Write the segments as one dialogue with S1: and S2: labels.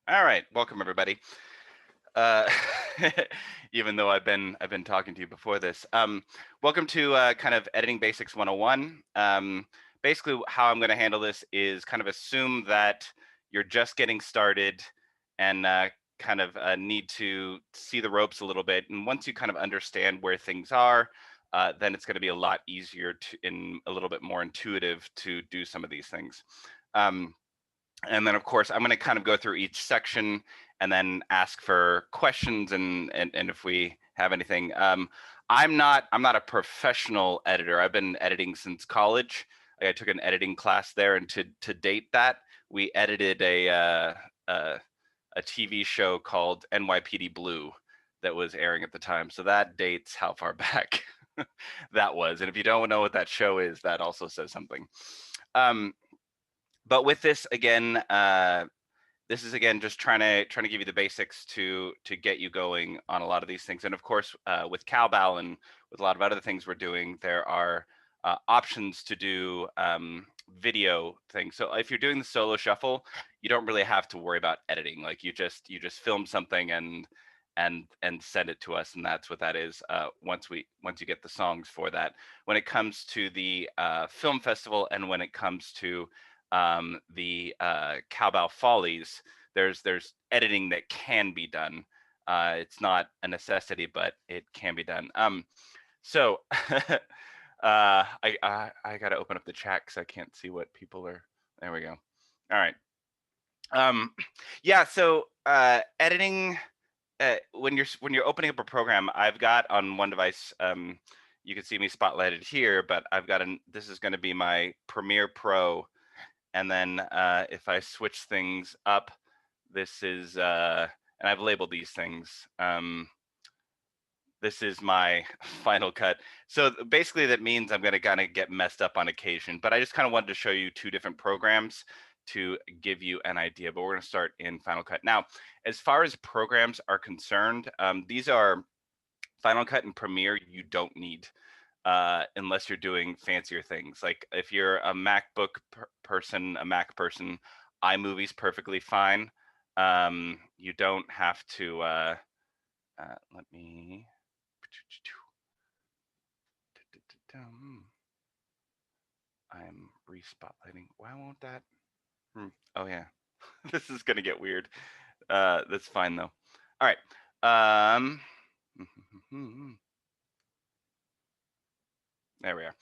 S1: All right, welcome everybody. Uh, even though I've been talking to you before this, welcome to kind of editing basics 101. Basically, how I'm going to handle this is kind of assume that you're just getting started and kind of need to see the ropes a little bit. And once you kind of understand where things are, then it's going to be a lot easier to, in a little bit more intuitive to do some of these things. Um, and then of course I'm going to kind of go through each section and then ask for questions and if we have anything. I'm not a professional editor. I've been editing since college. I took an editing class there, and to date that we edited a TV show called NYPD Blue that was airing at the time. So that dates how far back that was. And if you don't know what that show is, that also says something. um, but with this again, this is again just trying to give you the basics to get you going on a lot of these things. And of course, with cowbell and with a lot of other things we're doing, there are options to do video things. So if you're doing the solo shuffle, you don't really have to worry about editing. Like you just film something and send it to us, and that's what that is. Once you get the songs for that. When it comes to the film festival and when it comes to the Cowbell Follies, there's editing that can be done. It's not a necessity, but it can be done. So I got to open up the chat because I can't see what people are. There we go. All right. Um, yeah. So editing, when you're opening up a program, I've got on one device. You can see me spotlighted here, but I've got this is going to be my Premiere Pro. And then if I switch things up, this is, and I've labeled these things. This is my Final Cut. So basically that means I'm gonna kind of get messed up on occasion, but I just kind of wanted to show you two different programs to give you an idea, but we're gonna start in Final Cut. Now, as far as programs are concerned, these are Final Cut and Premiere you don't need unless you're doing fancier things. Like if you're a MacBook person, a Mac person, iMovie's perfectly fine. You don't have to. Let me. I'm respotlighting. Why won't that? Oh yeah, this is gonna get weird. That's fine though. All right. There we are.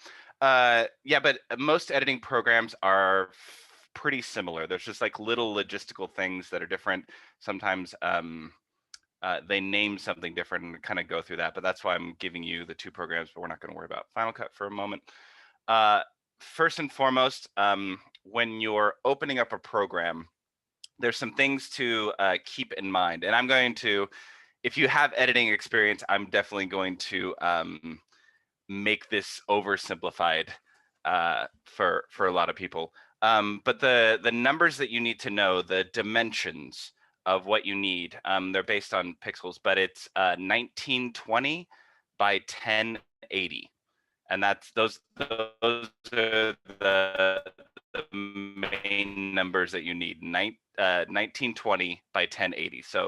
S1: Yeah, but most editing programs are pretty similar. There's just like little logistical things that are different. Sometimes they name something different and kind of go through that. But that's why I'm giving you the two programs, but we're not going to worry about Final Cut for a moment. First and foremost, when you're opening up a program, there's some things to keep in mind. And I'm going to, if you have editing experience, I'm definitely going to make this oversimplified for a lot of people. But the numbers that you need to know, the dimensions of what you need, they're based on pixels, but it's 1920 by 1080, and those are the main numbers that you need. 1920 by 1080. So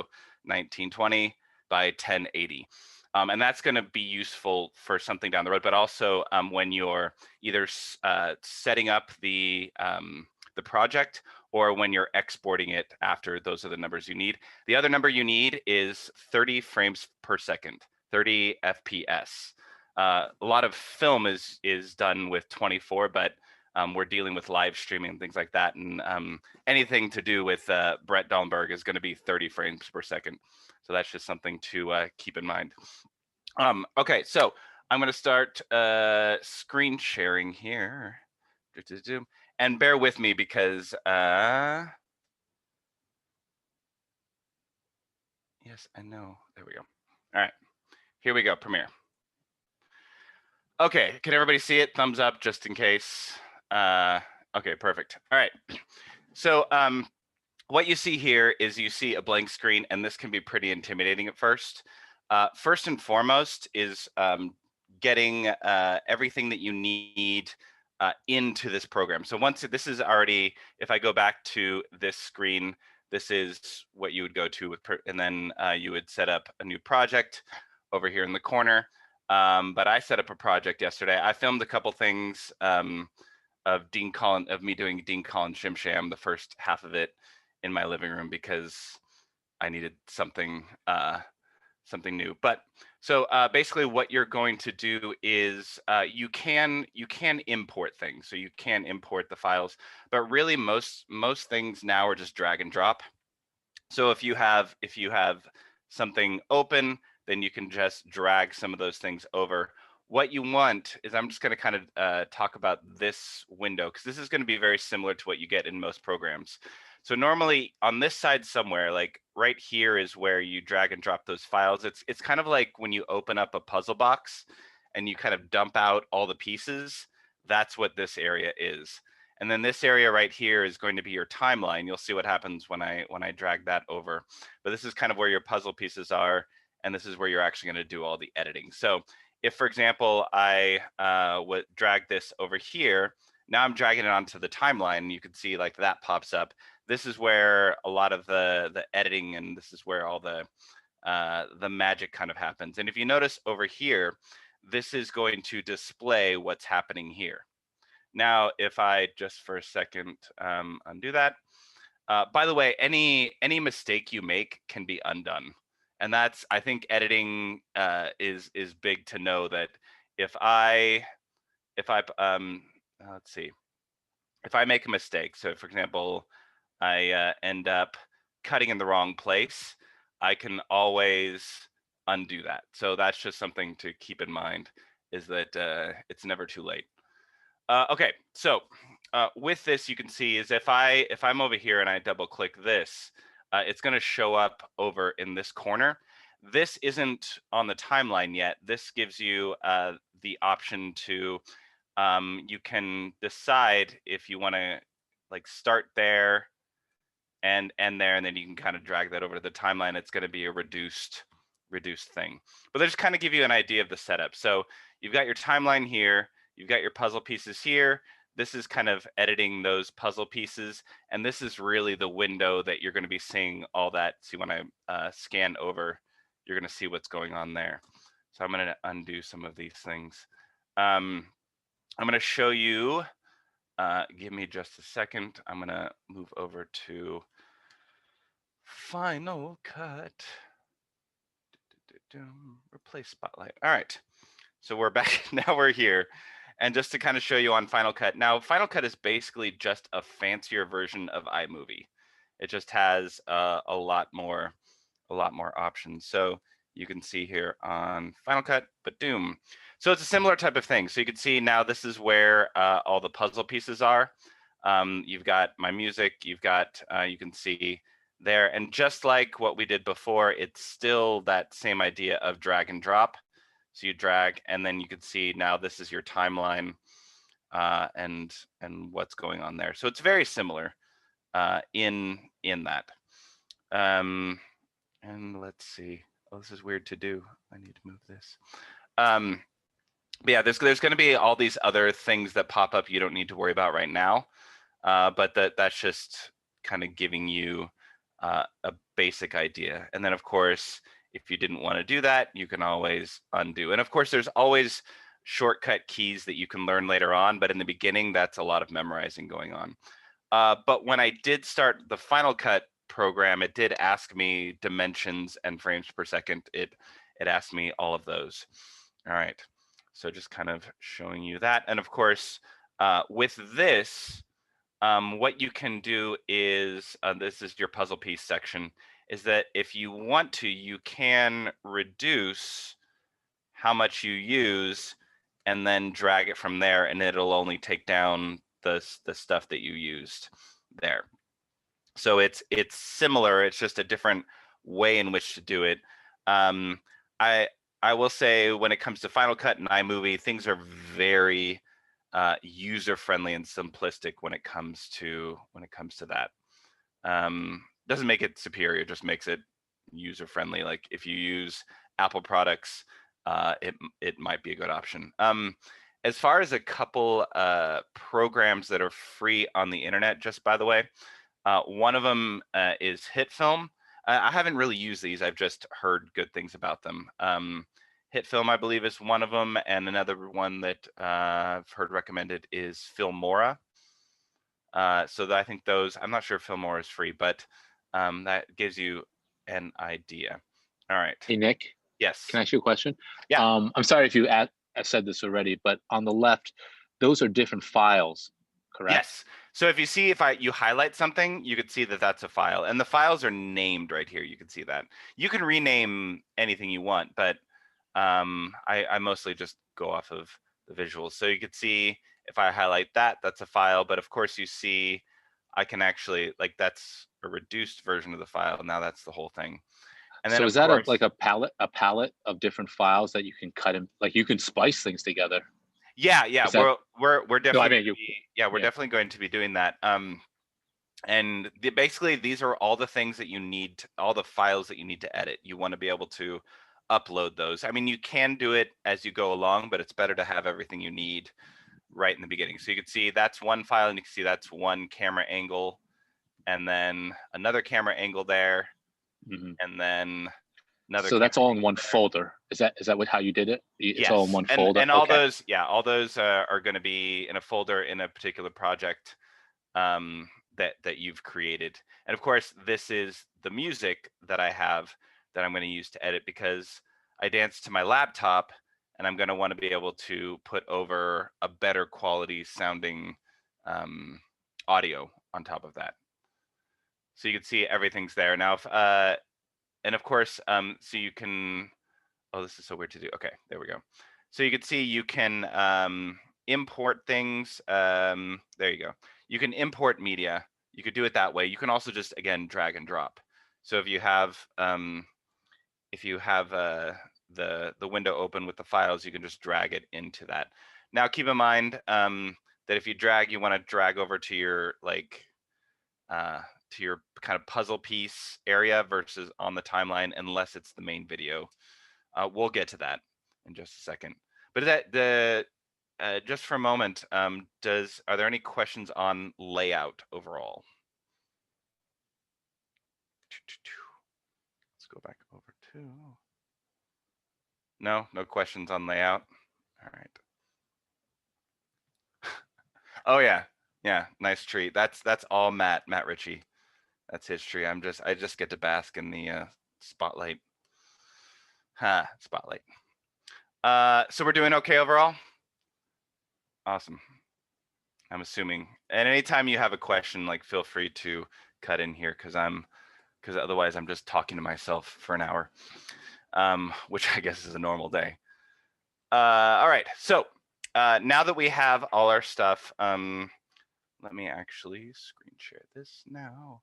S1: 1920 by 1080. And that's going to be useful for something down the road, but also when you're either setting up the project or when you're exporting it after. Those are the numbers you need. The other number you need is 30 frames per second, 30 FPS. A lot of film is done with 24, but we're dealing with live streaming and things like that, and anything to do with Brett Dallenberg is going to be 30 frames per second. So that's just something to keep in mind. Okay, so I'm going to start screen sharing here. And bear with me because, yes, I know. There we go. All right, here we go, Premiere. Okay, can everybody see it? Thumbs up just in case. Okay, perfect. All right. So what you see here is you see a blank screen, and this can be pretty intimidating at first. First and foremost is getting everything that you need into this program. So once this is already, if I go back to this screen, this is what you would go to with, and then you would set up a new project over here in the corner. But I set up a project yesterday. I filmed a couple things of me doing Dean Collins Shim Sham, the first half of it, in my living room because I needed something new. But so basically what you're going to do is you can import things. So you can import the files, but really most things now are just drag and drop. So if you have something open, then you can just drag some of those things over. What you want is, I'm just going to kind of talk about this window, because this is going to be very similar to what you get in most programs. So normally on this side somewhere, like right here, is where you drag and drop those files. It's kind of like when you open up a puzzle box and you kind of dump out all the pieces. That's what this area is. And then this area right here is going to be your timeline. You'll see what happens when I drag that over. But this is kind of where your puzzle pieces are, and this is where you're actually going to do all the editing. So if, for example, I would drag this over here, now I'm dragging it onto the timeline, and you can see like that pops up. This is where a lot of the editing, and this is where all the magic kind of happens. And if you notice over here, this is going to display what's happening here. Now, if I just for a second undo that, by the way, any mistake you make can be undone. And that's, I think editing is big to know that if I let's see, if I make a mistake, so for example, I end up cutting in the wrong place, I can always undo that. So that's just something to keep in mind, is that it's never too late. Okay, so with this, you can see is if I'm over here and I double click this, it's going to show up over in this corner. This isn't on the timeline yet. This gives you the option to, you can decide if you want to like start there and end there, and then you can kind of drag that over to the timeline. It's going to be a reduced thing. But they just kind of give you an idea of the setup. So you've got your timeline here, you've got your puzzle pieces here. This is kind of editing those puzzle pieces, and this is really the window that you're going to be seeing all that. See, when I scan over, you're going to see what's going on there. So I'm going to undo some of these things. I'm going to show you, give me just a second. I'm going to move over to Final Cut. Replace Spotlight. All right, so we're back. Now we're here. And just to kind of show you on Final Cut. Now, Final Cut is basically just a fancier version of iMovie. It just has a lot more options. So you can see here on Final Cut, but Doom. So it's a similar type of thing. So you can see now this is where all the puzzle pieces are. You've got my music. You've got, you can see there. And just like what we did before, it's still that same idea of drag and drop. So you drag, and then you can see now this is your timeline and what's going on there. So it's very similar in that. And let's see. Oh, this is weird to do. I need to move this. But yeah, there's going to be all these other things that pop up you don't need to worry about right now. But that's just kind of giving you a basic idea. And then, of course, if you didn't want to do that, you can always undo. And of course, there's always shortcut keys that you can learn later on. But in the beginning, that's a lot of memorizing going on. But when I did start the Final Cut program, it did ask me dimensions and frames per second. It asked me all of those. All right. So just kind of showing you that. And of course, with this, what you can do is, this is your puzzle piece section, is that if you want to, you can reduce how much you use and then drag it from there, and it'll only take down the stuff that you used there. So it's similar, it's just a different way in which to do it. I will say when it comes to Final Cut and iMovie, things are very user-friendly and simplistic when it comes to that. Doesn't make it superior, just makes it user-friendly. Like if you use Apple products, it might be a good option. As far as a couple programs that are free on the internet, just by the way, One of them is Hit Film. I haven't really used these. I've just heard good things about them. Hit Film, I believe, is one of them, and another one that I've heard recommended is Filmora. So I think those, I'm not sure if Filmora is free, but that gives you an idea. All right.
S2: Hey, Nick,
S1: Yes.
S2: can I ask you a question?
S1: Yeah.
S2: I'm sorry if you said this already, but on the left, those are different files, correct?
S1: Yes. So if you see, if you highlight something, you could see that that's a file, and the files are named right here. You can see that. You can rename anything you want, but I mostly just go off of the visuals. So you could see if I highlight that, that's a file. But of course, you see, I can actually, like, that's a reduced version of the file. Now that's the whole thing. And then
S2: So
S1: of
S2: is that
S1: course,
S2: like a palette of different files that you can cut and like you can splice things together?
S1: yeah,
S2: Is that
S1: we're
S2: no? I
S1: definitely
S2: mean
S1: going to
S2: you.
S1: be, yeah, we're
S2: Yeah.
S1: definitely going to be doing that. And basically these are all the things that you need, all the files that you need to edit. You want to be able to upload those. I mean, you can do it as you go along, but it's better to have everything you need right in the beginning. So you can see that's one file, and you can see that's one camera angle, and then another camera angle there,
S2: Mhm.
S1: and then another
S2: So
S1: camera
S2: that's all in
S1: angle
S2: one
S1: there.
S2: folder. Is that how you did it? It's all in
S1: Yes,
S2: one folder.
S1: and all
S2: Okay.
S1: those, yeah, all those are going to be in a folder in a particular project that you've created. And of course, this is the music that I have that I'm going to use to edit, because I dance to my laptop, and I'm going to want to be able to put over a better quality sounding audio on top of that. So you can see everything's there now. And of course, so you can. Oh, this is so weird to do. Okay, there we go. So you can see you can import things. There you go. You can import media. You could do it that way. You can also just, again, drag and drop. So if you have the window open with the files, you can just drag it into that. Now keep in mind that if you drag, you want to drag over to your to your kind of puzzle piece area versus on the timeline, unless it's the main video. We'll get to that in just a second. But just for a moment, are there any questions on layout overall? Let's go back over to. No questions on layout. All right. Oh yeah, nice tree. That's all Matt Ritchie. That's his tree. I just get to bask in the spotlight. Spotlight. So we're doing okay overall. Awesome. I'm assuming. And anytime you have a question, like, feel free to cut in here, because otherwise I'm just talking to myself for an hour, which I guess is a normal day. All right. So now that we have all our stuff, let me actually screen share this now.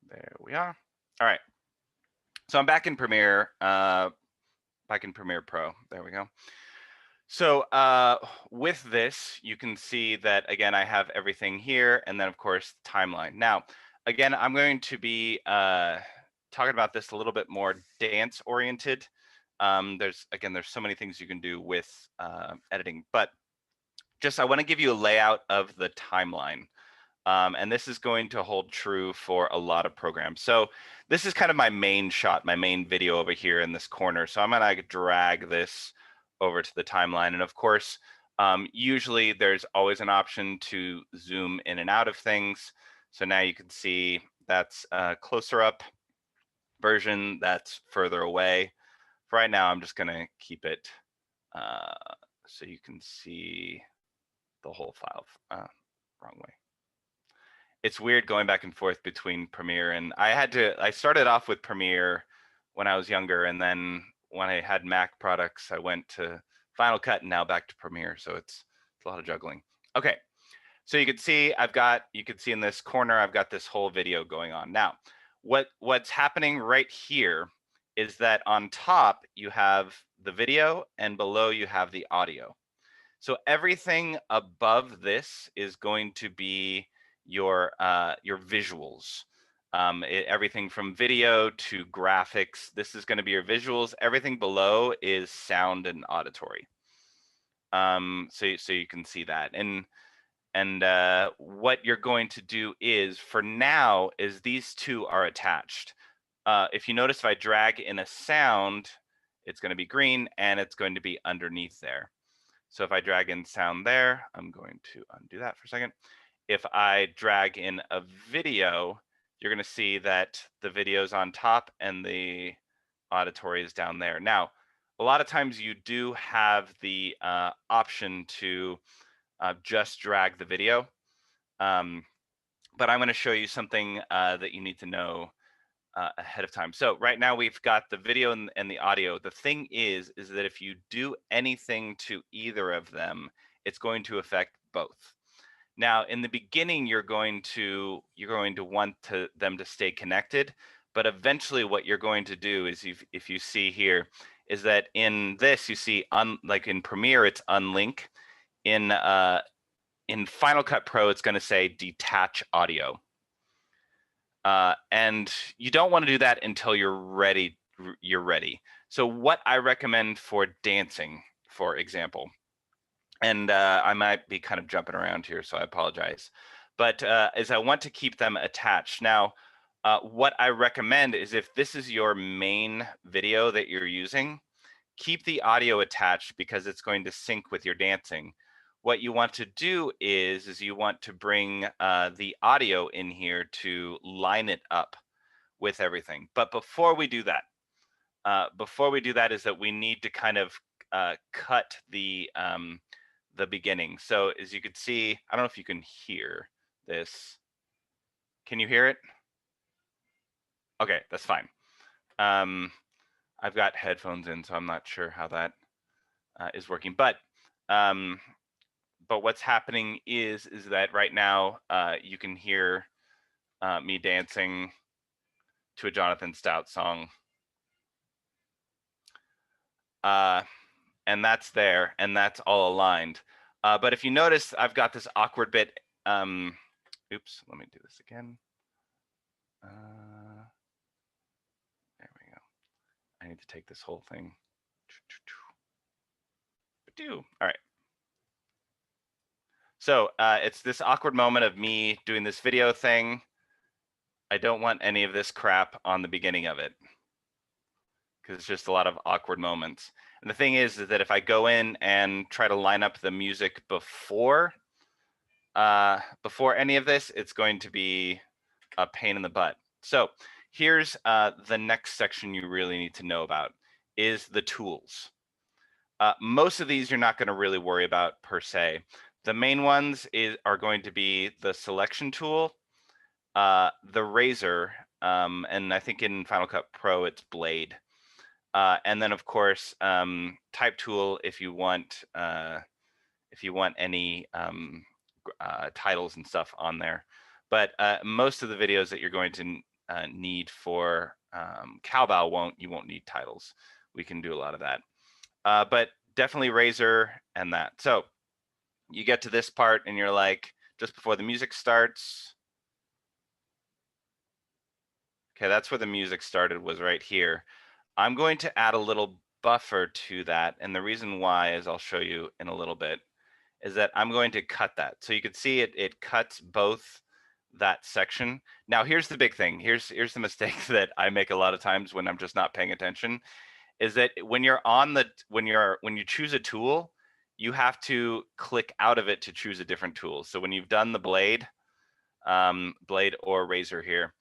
S1: There we are. All right. So I'm back in Premiere, Pro. There we go. So with this, you can see that, again, I have everything here, and then of course timeline. Now, again, I'm going to be talking about this a little bit more dance oriented. There's so many things you can do with editing, but just I want to give you a layout of the timeline. And this is going to hold true for a lot of programs. So this is kind of my main shot, my main video over here in this corner. So I'm going to drag this over to the timeline. And of course, usually there's always an option to zoom in and out of things. So now you can see that's a closer up version, that's further away. For right now, I'm just going to keep it so you can see the whole file. Wrong way. It's weird going back and forth between Premiere, and I started off with Premiere when I was younger, and then when I had Mac products, I went to Final Cut and now back to Premiere. So it's a lot of juggling. Okay. So you can see you can see in this corner, I've got this whole video going on. Now, what's happening right here is that on top you have the video and below you have the audio. So everything above this is going to be your visuals. Everything from video to graphics, this is going to be your visuals. Everything below is sound and auditory. So you can see that. And what you're going to do is, for now, is these two are attached. If you notice, if I drag in a sound, it's going to be green and it's going to be underneath there. So if I drag in sound there, I'm going to undo that for a second. If I drag in a video, you're going to see that the video is on top and the auditory is down there. Now, a lot of times you do have the option to just drag the video. But I'm going to show you something that you need to know ahead of time. So right now we've got the video and the audio. The thing is that if you do anything to either of them, it's going to affect both. Now, in the beginning, you're going to want them to stay connected, but eventually, what you're going to do is, if you see here, is that in this you see like in Premiere, it's unlink. In Final Cut Pro, it's going to say detach audio. And you don't want to do that until you're ready. So what I recommend for dancing, for example, and I might be kind of jumping around here, so I apologize, but is I want to keep them attached. Now, what I recommend is, if this is your main video that you're using, keep the audio attached because it's going to sync with your dancing. What you want to do is you want to bring the audio in here to line it up with everything. But before we do that, is that we need to kind of cut the beginning. So as you can see, I don't know if you can hear this. Can you hear it? Okay, that's fine. I've got headphones in, so I'm not sure how that is working. But what's happening is that right now you can hear me dancing to a Jonathan Stout song. And that's there, and that's all aligned. But if you notice, I've got this awkward bit. Oops, let me do this again. There we go. I need to take this whole thing. All right. So it's this awkward moment of me doing this video thing. I don't want any of this crap on the beginning of it, because it's just a lot of awkward moments. And the thing is that if I go in and try to line up the music before any of this, it's going to be a pain in the butt. So here's the next section you really need to know about, is the tools. Most of these you're not going to really worry about per se. The main ones are going to be the selection tool, the razor, and I think in Final Cut Pro it's blade. And then of course type tool if you want any titles and stuff on there. But most of the videos that you're going to need for cowbell you won't need titles. We can do a lot of that. But definitely razor and that. So you get to this part and you're like, just before the music starts. Okay, that's where the music started, was right here. I'm going to add a little buffer to that. And the reason why, as I'll show you in a little bit, is that I'm going to cut that. So you can see it cuts both that section. Now here's the big thing. Here's the mistake that I make a lot of times when I'm just not paying attention, is that when you choose a tool, you have to click out of it to choose a different tool. So when you've done the blade or razor here,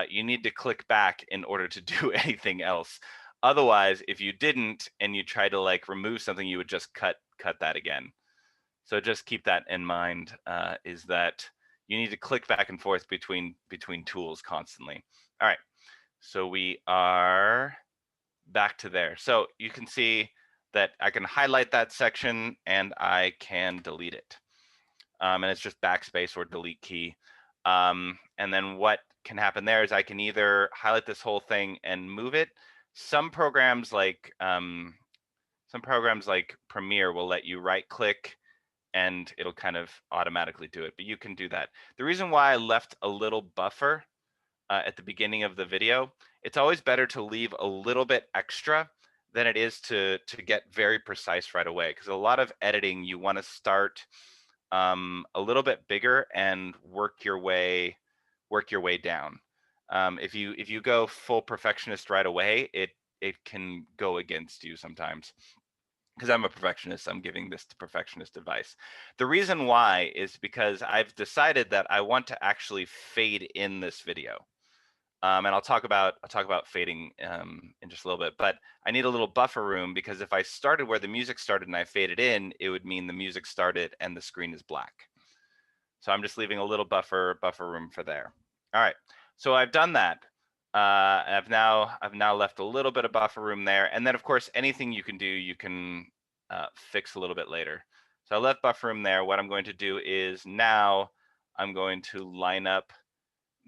S1: you need to click back in order to do anything else. Otherwise, if you didn't and you try to like remove something, you would just cut that again. So just keep that in mind, is that you need to click back and forth between tools constantly. All right, so we are back to there. So you can see that I can highlight that section and I can delete it. And it's just backspace or delete key. And then what can happen there is I can either highlight this whole thing and move it. Some programs like Premiere will let you right click and it'll kind of automatically do it, but you can do that. The reason why I left a little buffer at the beginning of the video, it's always better to leave a little bit extra than it is to get very precise right away. Because a lot of editing, you want to start a little bit bigger and work your way down. If you go full perfectionist right away, it can go against you sometimes. Because I'm a perfectionist, I'm giving this to perfectionist advice. The reason why is because I've decided that I want to actually fade in this video. And I'll talk about fading in just a little bit, but I need a little buffer room, because if I started where the music started and I faded in, it would mean the music started and the screen is black. So I'm just leaving a little buffer room for there. All right, so I've done that. I've now left a little bit of buffer room there, and then of course anything you can do, you can fix a little bit later. So I left buffer room there. What I'm going to do is now I'm going to line up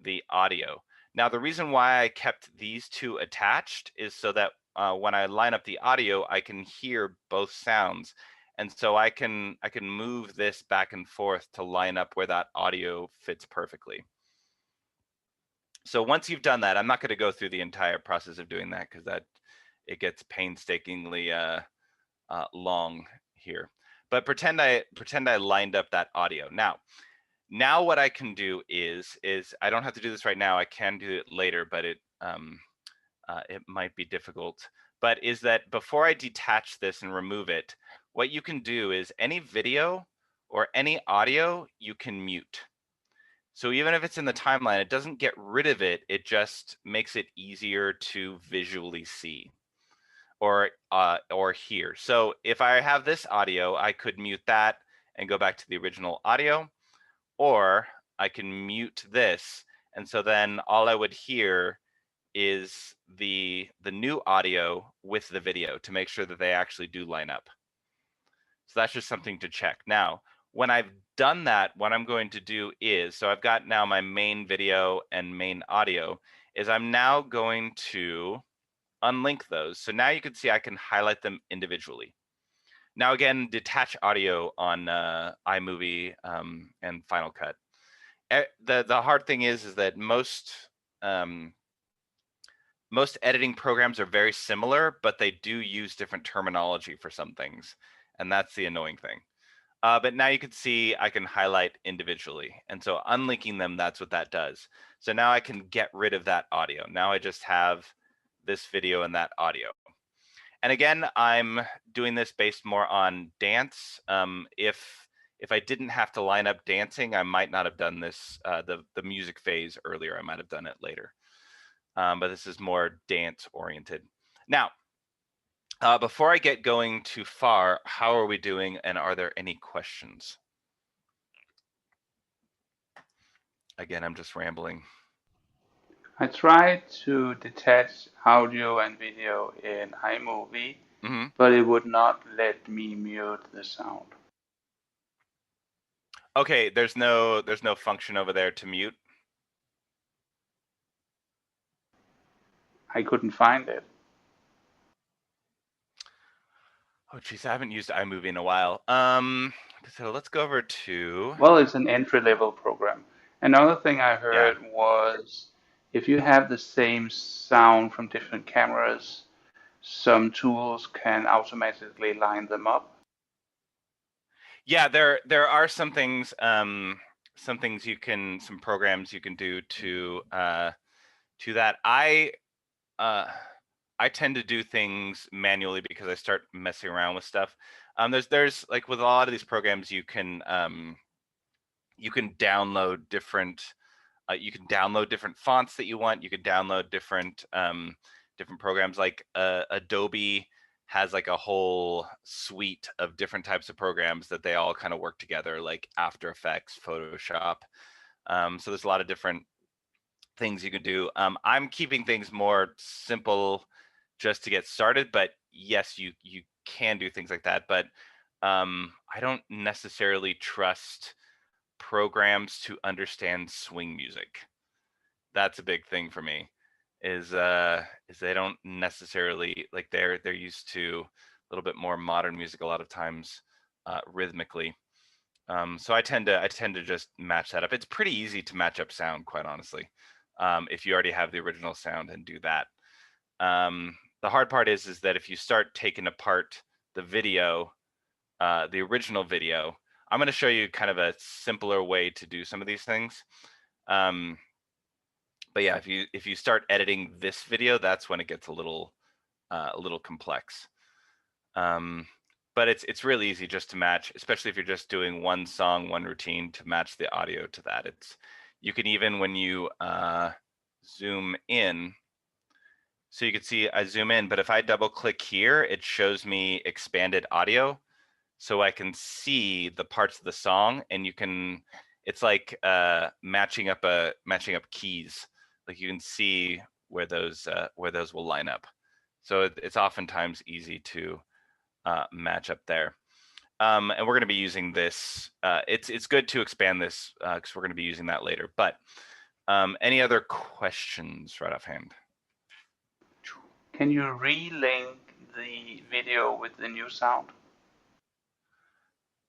S1: the audio. Now, the reason why I kept these two attached is so that when I line up the audio, I can hear both sounds. And so I can move this back and forth to line up where that audio fits perfectly. So once you've done that, I'm not going to go through the entire process of doing that, because it gets painstakingly long here. But pretend I lined up that audio. Now what I can do is I don't have to do this right now. I can do it later, but it might be difficult. But is that before I detach this and remove it, what you can do is any video or any audio you can mute. So even if it's in the timeline, it doesn't get rid of it. It just makes it easier to visually see or hear. So if I have this audio, I could mute that and go back to the original audio, or I can mute this, and so then all I would hear is the new audio with the video to make sure that they actually do line up. So that's just something to check. Now, when I've done that, what I'm going to do is, so I've got now my main video and main audio, is I'm now going to unlink those. So now you can see I can highlight them individually. Now again, detach audio on iMovie and Final Cut. The hard thing is that most editing programs are very similar, but they do use different terminology for some things, and that's the annoying thing. But now you can see I can highlight individually, and so unlinking them, that's what that does. So now I can get rid of that audio. Now I just have this video and that audio. And again, I'm doing this based more on dance. If I didn't have to line up dancing, I might not have done this, the music phase earlier. I might have done it later. But this is more dance oriented. Now, before I get going too far, how are we doing, and are there any questions? Again, I'm just rambling.
S3: I tried to detach audio and video in iMovie, but it would not let me mute the sound.
S1: Okay, there's no function over there to mute.
S3: I couldn't find it.
S1: Oh geez, I haven't used iMovie in a while. So let's go over to.
S3: Well, it's an entry-level program. Another thing I
S1: Yeah.
S3: heard was if you have the same sound from different cameras, some tools can automatically line them up.
S1: Yeah, there are some things some programs you can do to that. I tend to do things manually because I start messing around with stuff. There's like with a lot of these programs, you can download different fonts that you want. You can download different programs. Like Adobe has like a whole suite of different types of programs that they all kind of work together, like After Effects, Photoshop. So there's a lot of different things you can do. I'm keeping things more simple just to get started, but yes, you can do things like that. But I don't necessarily trust programs to understand swing music. That's a big thing for me. Is they don't necessarily, like, they're used to a little bit more modern music a lot of times, rhythmically. So I tend to just match that up. It's pretty easy to match up sound, quite honestly, if you already have the original sound and do that. The hard part is that if you start taking apart the video, the original video, I'm going to show you kind of a simpler way to do some of these things. But yeah, if you start editing this video, that's when it gets a little complex. But it's really easy just to match, especially if you're just doing one song, one routine, to match the audio to that. You can even, when you zoom in, so you can see I zoom in, but if I double click here, it shows me expanded audio, so I can see the parts of the song, and it's like matching up keys. Like you can see where those will line up. So it's oftentimes easy to match up there. And we're going to be using this. It's good to expand this because we're going to be using that later. But any other questions right offhand?
S3: Can you relink the video with the new sound?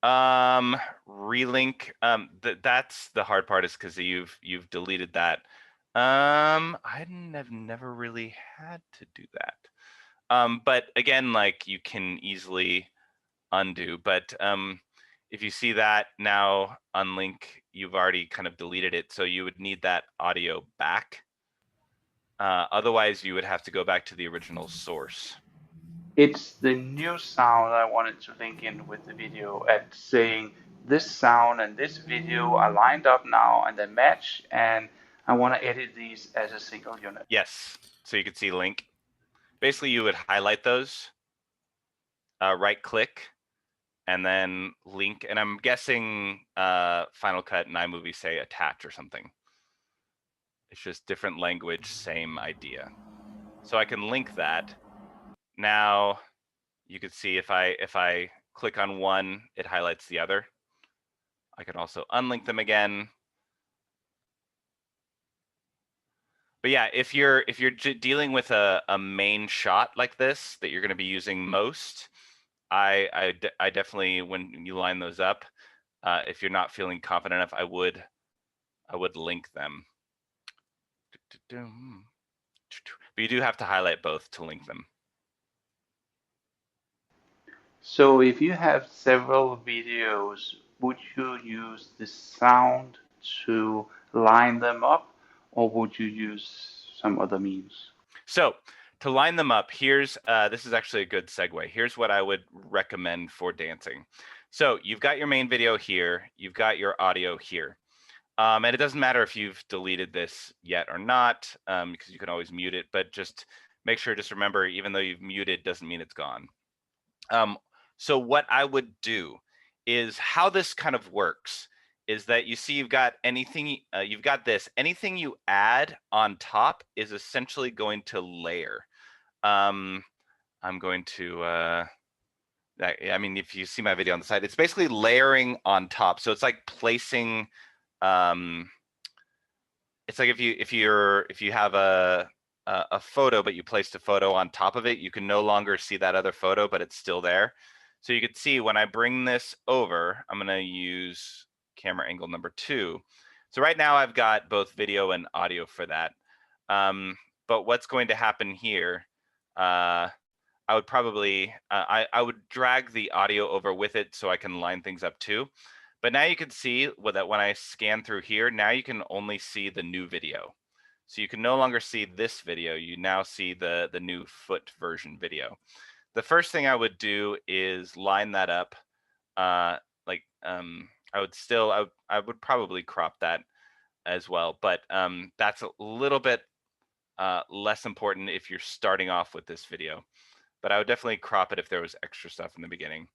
S1: Relink. That's the hard part, is because you've deleted that. I've never really had to do that. But again, like, you can easily undo. But if you see that now unlink, you've already kind of deleted it, so you would need that audio back. Otherwise, you would have to go back to the original source.
S3: It's the new sound I wanted to link in with the video at saying this sound and this video are lined up now and they match, and I want to edit these as a single unit.
S1: Yes, so you can see link. Basically, you would highlight those, right click, and then link. And I'm guessing Final Cut and iMovie say attach or something. It's just different language, same idea. So I can link that. Now you can see if I click on one, it highlights the other. I can also unlink them again. But yeah, if you're dealing with a main shot like this that you're going to be using most, I definitely, when you line those up, if you're not feeling confident enough, I would link them. But you do have to highlight both to link them.
S3: So if you have several videos, would you use the sound to line them up, or would you use some other means?
S1: So to line them up, here's this is actually a good segue. Here's what I would recommend for dancing. So you've got your main video here, you've got your audio here. And it doesn't matter if you've deleted this yet or not, because you can always mute it, but just make sure, just remember, even though you've muted doesn't mean it's gone. So what I would do is, how this kind of works is that you see you've got anything, you've got this, anything you add on top is essentially going to layer. I'm going to, I mean, if you see my video on the side, it's basically layering on top. So it's like placing, it's like if you have a photo, but you placed a photo on top of it, you can no longer see that other photo, but it's still there. So you can see when I bring this over, I'm going to use camera angle number 2. So right now I've got both video and audio for that. But what's going to happen here, I would probably, I would drag the audio over with it so I can line things up too. But now you can see that when I scan through here, now you can only see the new video. So you can no longer see this video, you now see the new foot version video. The first thing I would do is line that up. I would probably crop that as well, but that's a little bit less important if you're starting off with this video. But I would definitely crop it if there was extra stuff in the beginning.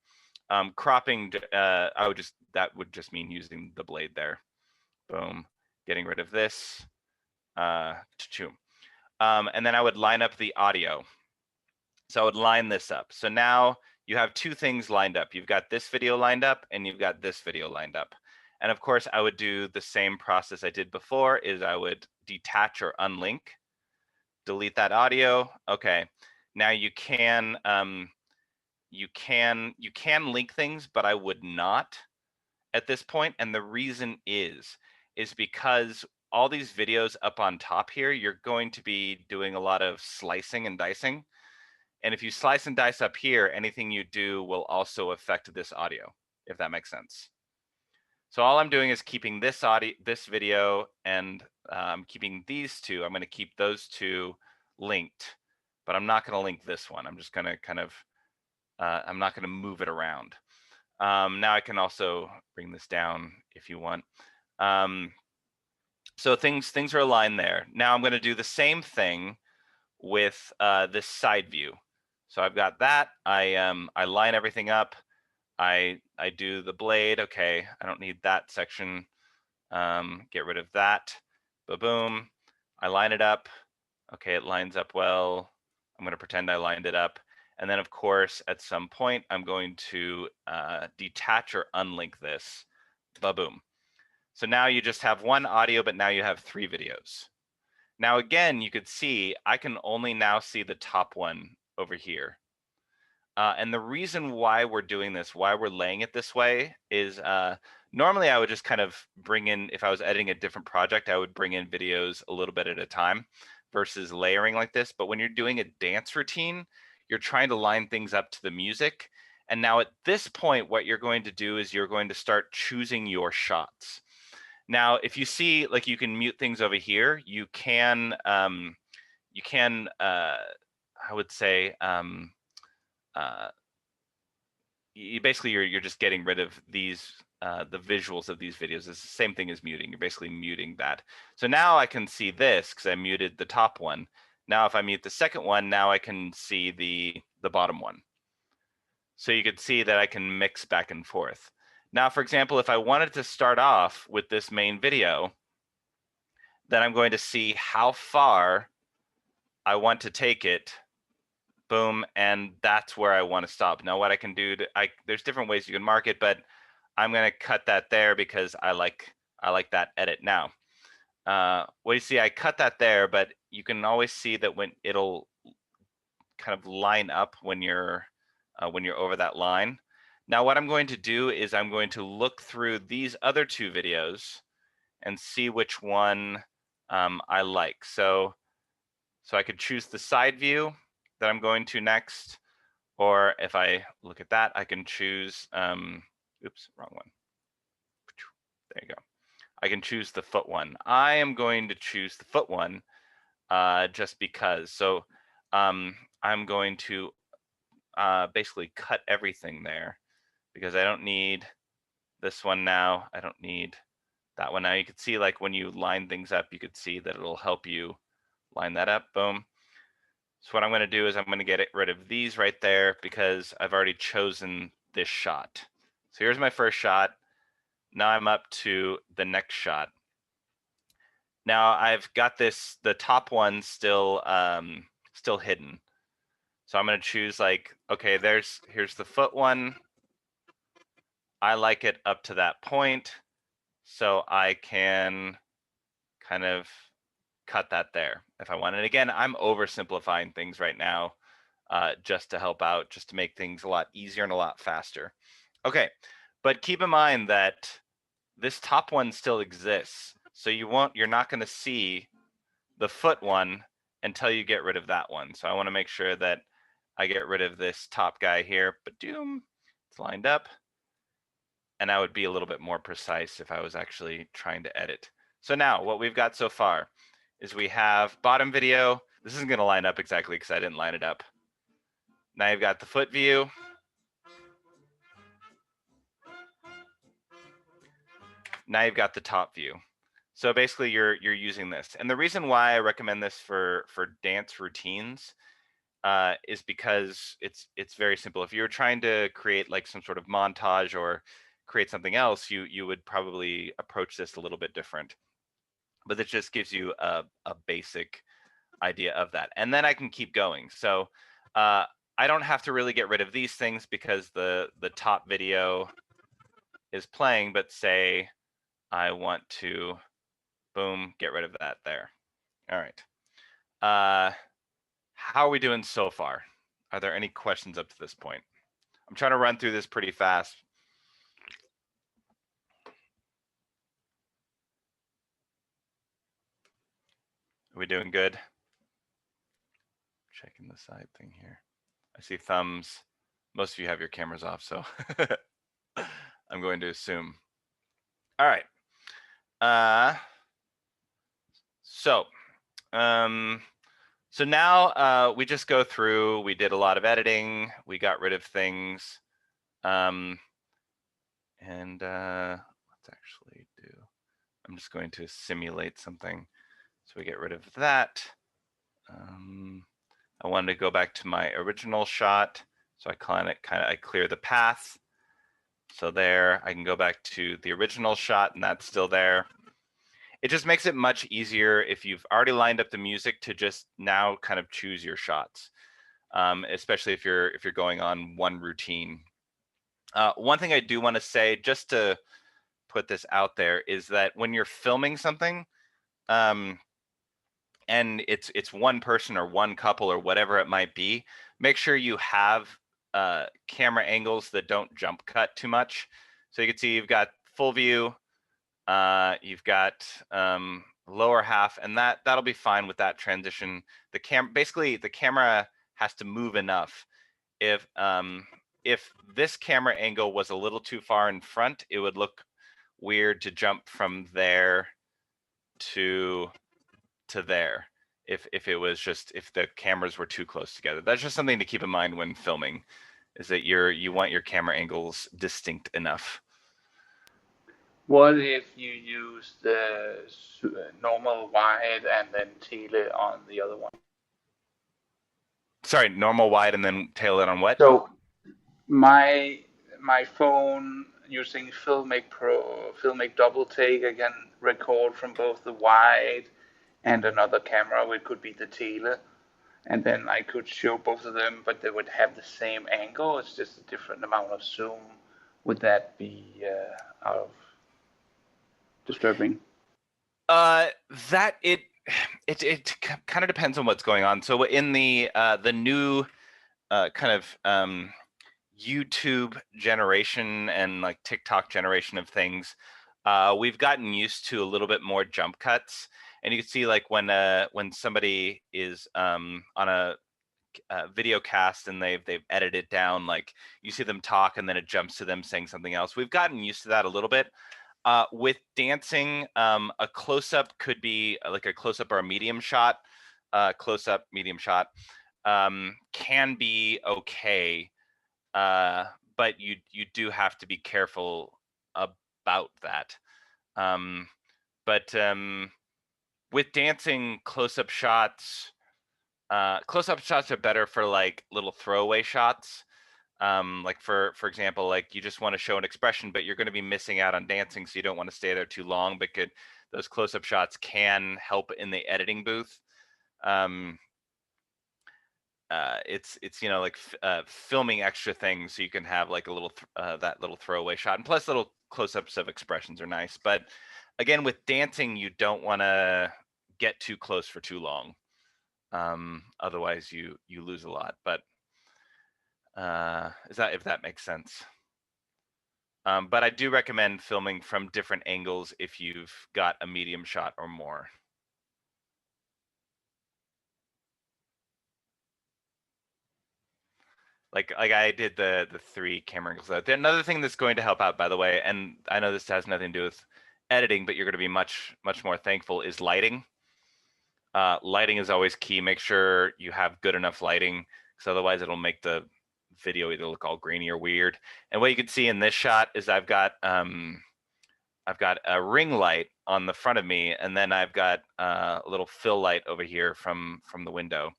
S1: Cropping, that would just mean using the blade there. Boom, getting rid of this. And then I would line up the audio. So I would line this up. So now you have two things lined up. You've got this video lined up and you've got this video lined up. And of course, I would do the same process I did before, is I would detach or unlink, delete that audio. Okay, now you can link things, but I would not at this point. And the reason is because all these videos up on top here, you're going to be doing a lot of slicing and dicing. And if you slice and dice up here, anything you do will also affect this audio, if that makes sense. So all I'm doing is keeping this audio, this video, and keeping these two. I'm going to keep those two linked, but I'm not going to link this one. I'm just going to kind of, I'm not going to move it around. Now I can also bring this down if you want. So things are aligned there. Now I'm going to do the same thing with this side view. So I've got that. I line everything up. I do the blade. Okay, I don't need that section. Get rid of that. Boom. I line it up. Okay, it lines up well. I'm going to pretend I lined it up. And then, of course, at some point, I'm going to detach or unlink this. Boom. So now you just have one audio, but now you have 3 videos. Now, again, you could see I can only now see the top one over here. And the reason why we're doing this, why we're laying it this way is normally I would just kind of bring in, if I was editing a different project, I would bring in videos a little bit at a time versus layering like this. But when you're doing a dance routine, you're trying to line things up to the music. And now at this point, what you're going to do is you're going to start choosing your shots. Now, if you see, like you can mute things over here, you can I would say, you basically you're just getting rid of these the visuals of these videos. It's the same thing as muting. You're basically muting that. So now I can see this because I muted the top one. Now if I mute the second one, now I can see the bottom one. So you could see that I can mix back and forth. Now, for example, if I wanted to start off with this main video, then I'm going to see how far I want to take it. Boom, and that's where I want to stop. Now what I can do, there's different ways you can mark it, but I'm going to cut that there because I like that edit now. Well, you see, I cut that there, but you can always see that when it'll kind of line up when you're over that line. Now what I'm going to do is I'm going to look through these other 2 videos and see which one I like. So I could choose the side view that I'm going to next, or if I look at that, I can choose, oops, wrong one. There you go. I can choose the foot one. I am going to choose the foot one just because. So I'm going to basically cut everything there because I don't need this one now. I don't need that one now. You could see, like, when you line things up, you could see that it'll help you line that up. Boom. So what I'm going to do is I'm going to get rid of these right there because I've already chosen this shot. So here's my first shot. Now I'm up to the next shot. Now I've got the top one still hidden. So I'm going to choose, like, okay, here's the foot one. I like it up to that point. So I can kind of cut that there if I want. And again, I'm oversimplifying things right now just to help out, just to make things a lot easier and a lot faster. Okay, but keep in mind that this top one still exists. So you're not going to see the foot one until you get rid of that one. So I want to make sure that I get rid of this top guy here. But it's lined up. And I would be a little bit more precise if I was actually trying to edit. So now what we've got so far is we have bottom video. This isn't going to line up exactly because I didn't line it up. Now you've got the foot view. Now you've got the top view. So basically you're using this. And the reason why I recommend this for dance routines is because it's very simple. If you're trying to create like some sort of montage or create something else, you would probably approach this a little bit different. But it just gives you a basic idea of that. And then I can keep going. So I don't have to really get rid of these things because the top video is playing, but say I want to, boom, get rid of that there. All right. How are we doing so far? Are there any questions up to this point? I'm trying to run through this pretty fast. Are we doing good? Checking the side thing here. I see thumbs. Most of you have your cameras off, so I'm going to assume. All right. So now we just go through, we did a lot of editing, we got rid of things. And let's actually do, I'm just going to simulate something. So we get rid of that. I wanted to go back to my original shot. So I clear the path. So there, I can go back to the original shot and that's still there. It just makes it much easier if you've already lined up the music to just now kind of choose your shots, especially if you're going on one routine. One thing I do want to say, just to put this out there, is that when you're filming something, and it's one person or one couple or whatever it might be, make sure you have camera angles that don't jump cut too much. So you can see you've got full view, you've got lower half, and that'll be fine with that transition. Basically the camera has to move enough. If this camera angle was a little too far in front, it would look weird to jump from there to there. If it was just, if the cameras were too close together. That's just something to keep in mind when filming, is that you want your camera angles distinct enough.
S3: What if you use the normal wide and then tele on the other one?
S1: Sorry, normal wide and then tail it on what?
S3: So my phone using Filmic Double Take, I can record from both the wide and another camera, which could be the tele, and then I could show both of them, but they would have the same angle. It's just a different amount of zoom. Would that be out of disturbing?
S1: That it kind of depends on what's going on. So in the new kind of YouTube generation and like TikTok generation of things, we've gotten used to a little bit more jump cuts, and you can see like when somebody is on a video cast and they've edited down, like you see them talk and then it jumps to them saying something else. We've gotten used to that a little bit. With dancing, a close-up could be like a close-up or a medium shot. Close-up, medium shot can be okay, but you do have to be careful about that. But with dancing, close-up shots are better for like little throwaway shots. Like for example, like you just want to show an expression, but you're going to be missing out on dancing, so you don't want to stay there too long. But those close-up shots can help in the editing booth. It's like filming extra things, so you can have like a little that little throwaway shot, and plus little close-ups of expressions are nice. But again, with dancing, you don't want to get too close for too long. Otherwise you lose a lot. But if that makes sense. But I do recommend filming from different angles if you've got a medium shot or more. Like I did the 3 camera angles. Another thing that's going to help out, by the way, and I know this has nothing to do with editing, but you're going to be much more thankful, is lighting. Lighting is always key. Make sure you have good enough lighting, because otherwise it'll make the video either look all grainy or weird. And what you can see in this shot is I've got a ring light on the front of me, and then I've got a little fill light over here from the window.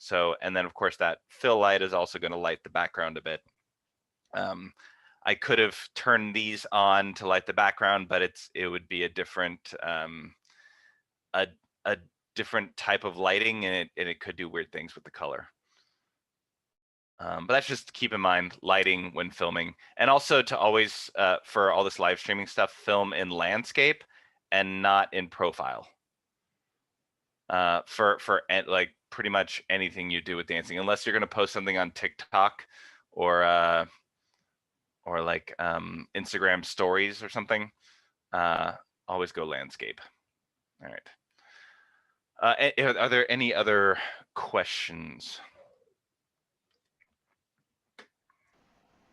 S1: So, and then of course that fill light is also going to light the background a bit. I could have turned these on to light the background, but it would be a different a different type of lighting, and it could do weird things with the color. But that's just to keep in mind, lighting when filming, and also to always for all this live streaming stuff, film in landscape and not in profile. For like pretty much anything you do with dancing, unless you're going to post something on TikTok or like Instagram stories or something, always go landscape. All right. Are there any other questions?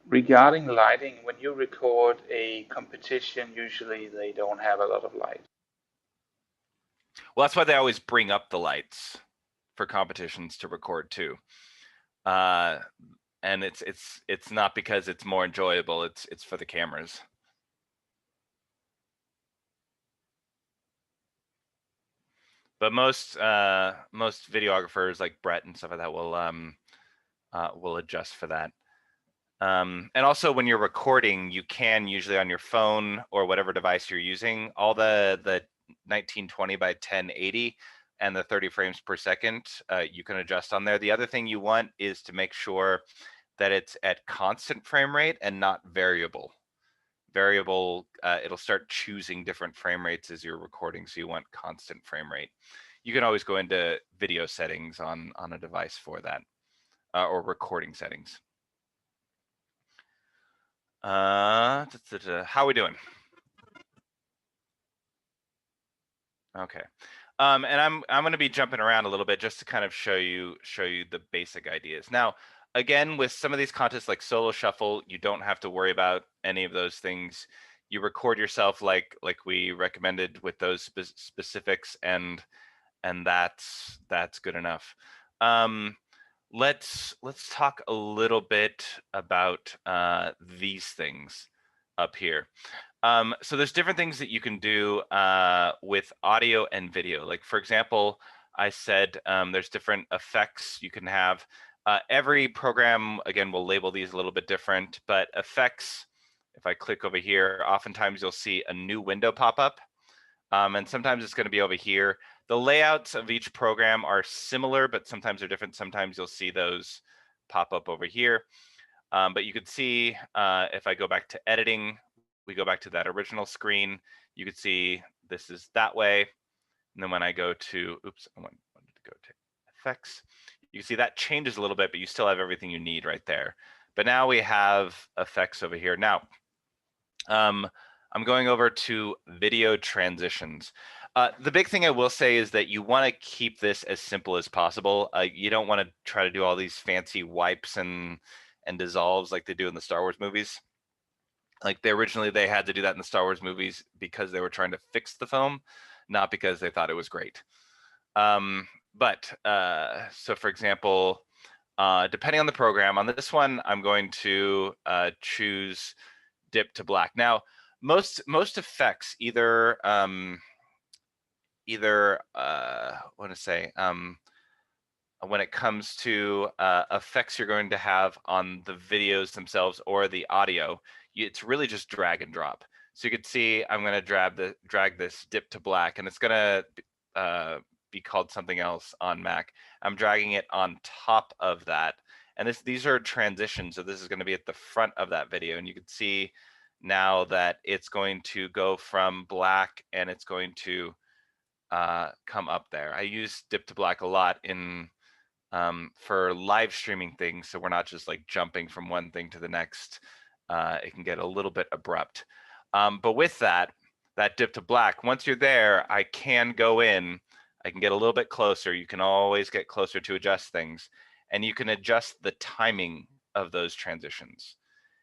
S3: Regarding lighting, when you record a competition, usually they don't have a lot of light.
S1: Well, that's why they always bring up the lights for competitions to record too. And it's not because it's more enjoyable. It's for the cameras. But most videographers like Brett and stuff like that will adjust for that. And also when you're recording, you can usually on your phone or whatever device you're using, all the 1920 by 1080 and the 30 frames per second, you can adjust on there. The other thing you want is to make sure that it's at constant frame rate and not variable. Variable, it'll start choosing different frame rates as you're recording, so you want constant frame rate. You can always go into video settings on a device for that, or recording settings. How are we doing? Okay. And I'm going to be jumping around a little bit just to kind of show you the basic ideas. Now, again, with some of these contests like Solo Shuffle, you don't have to worry about any of those things. You record yourself like we recommended with those specifics, and that's good enough. Let's talk a little bit about these things up here. So there's different things that you can do with audio and video. Like for example, I said there's different effects you can have. Every program, again, will label these a little bit different, but effects, if I click over here, oftentimes you'll see a new window pop up. And sometimes it's going to be over here. The layouts of each program are similar, but sometimes they're different. Sometimes you'll see those pop up over here. But you could see if I go back to editing, we go back to that original screen, you could see this is that way. And then when I go to, oops, I wanted to go to effects, you can see that changes a little bit, but you still have everything you need right there. But now we have effects over here. Now, I'm going over to video transitions. The big thing I will say is that you want to keep this as simple as possible. You don't want to try to do all these fancy wipes and dissolves like they do in the Star Wars movies. Like originally they had to do that in the Star Wars movies because they were trying to fix the film, not because they thought it was great. So for example, depending on the program, on this one, I'm going to choose dip to black. Now, most effects either what to say when it comes to effects you're going to have on the videos themselves or the audio, it's really just drag and drop. So you can see I'm going to drag this dip to black, and it's going to be called something else on Mac. I'm dragging it on top of that, and these are transitions. So this is going to be at the front of that video, and you can see now that it's going to go from black and it's going to come up there. I use dip to black a lot in for live streaming things, so we're not just like jumping from one thing to the next. It can get a little bit abrupt. But with that dip to black, once you're there, I can go in, I can get a little bit closer. You can always get closer to adjust things, and you can adjust the timing of those transitions.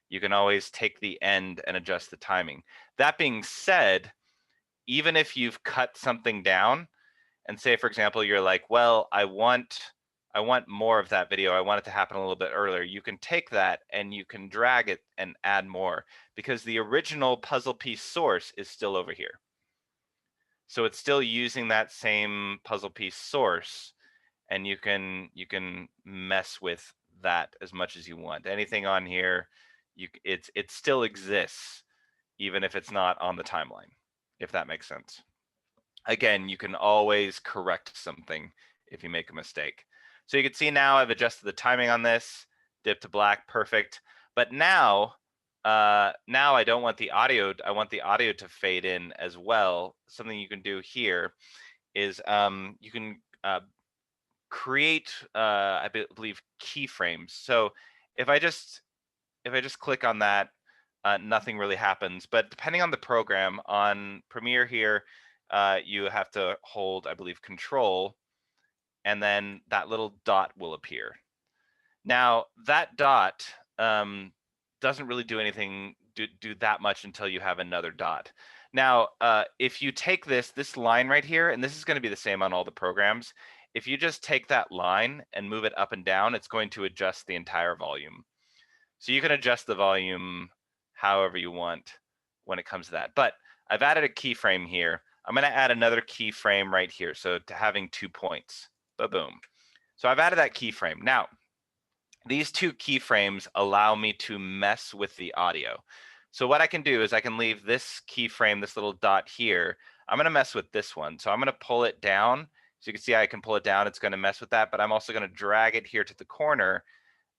S1: You can always take the end and adjust the timing. That being said, even if you've cut something down, and say, for example, you're like, well, I want more of that video. I want it to happen a little bit earlier. You can take that and you can drag it and add more, because the original puzzle piece source is still over here. So it's still using that same puzzle piece source, and you can mess with that as much as you want. Anything on here, it still exists, even if it's not on the timeline, if that makes sense. Again, you can always correct something if you make a mistake. So you can see now I've adjusted the timing on this, dip to black, perfect. But now I don't want the audio, I want the audio to fade in as well. Something you can do here is you can create, I believe, keyframes. So if I just click on that, nothing really happens. But depending on the program, on Premiere here, you have to hold, I believe, Control, and then that little dot will appear. Now, that dot doesn't really do anything, do that much until you have another dot. Now, if you take this line right here, and this is going to be the same on all the programs, if you just take that line and move it up and down, it's going to adjust the entire volume. So you can adjust the volume however you want when it comes to that. But I've added a keyframe here. I'm going to add another keyframe right here. So to having 2 points, boom. So I've added that keyframe. Now, these 2 keyframes allow me to mess with the audio. So what I can do is I can leave this keyframe, this little dot here. I'm going to mess with this one. So I'm going to pull it down. So you can see I can pull it down. It's going to mess with that, but I'm also going to drag it here to the corner.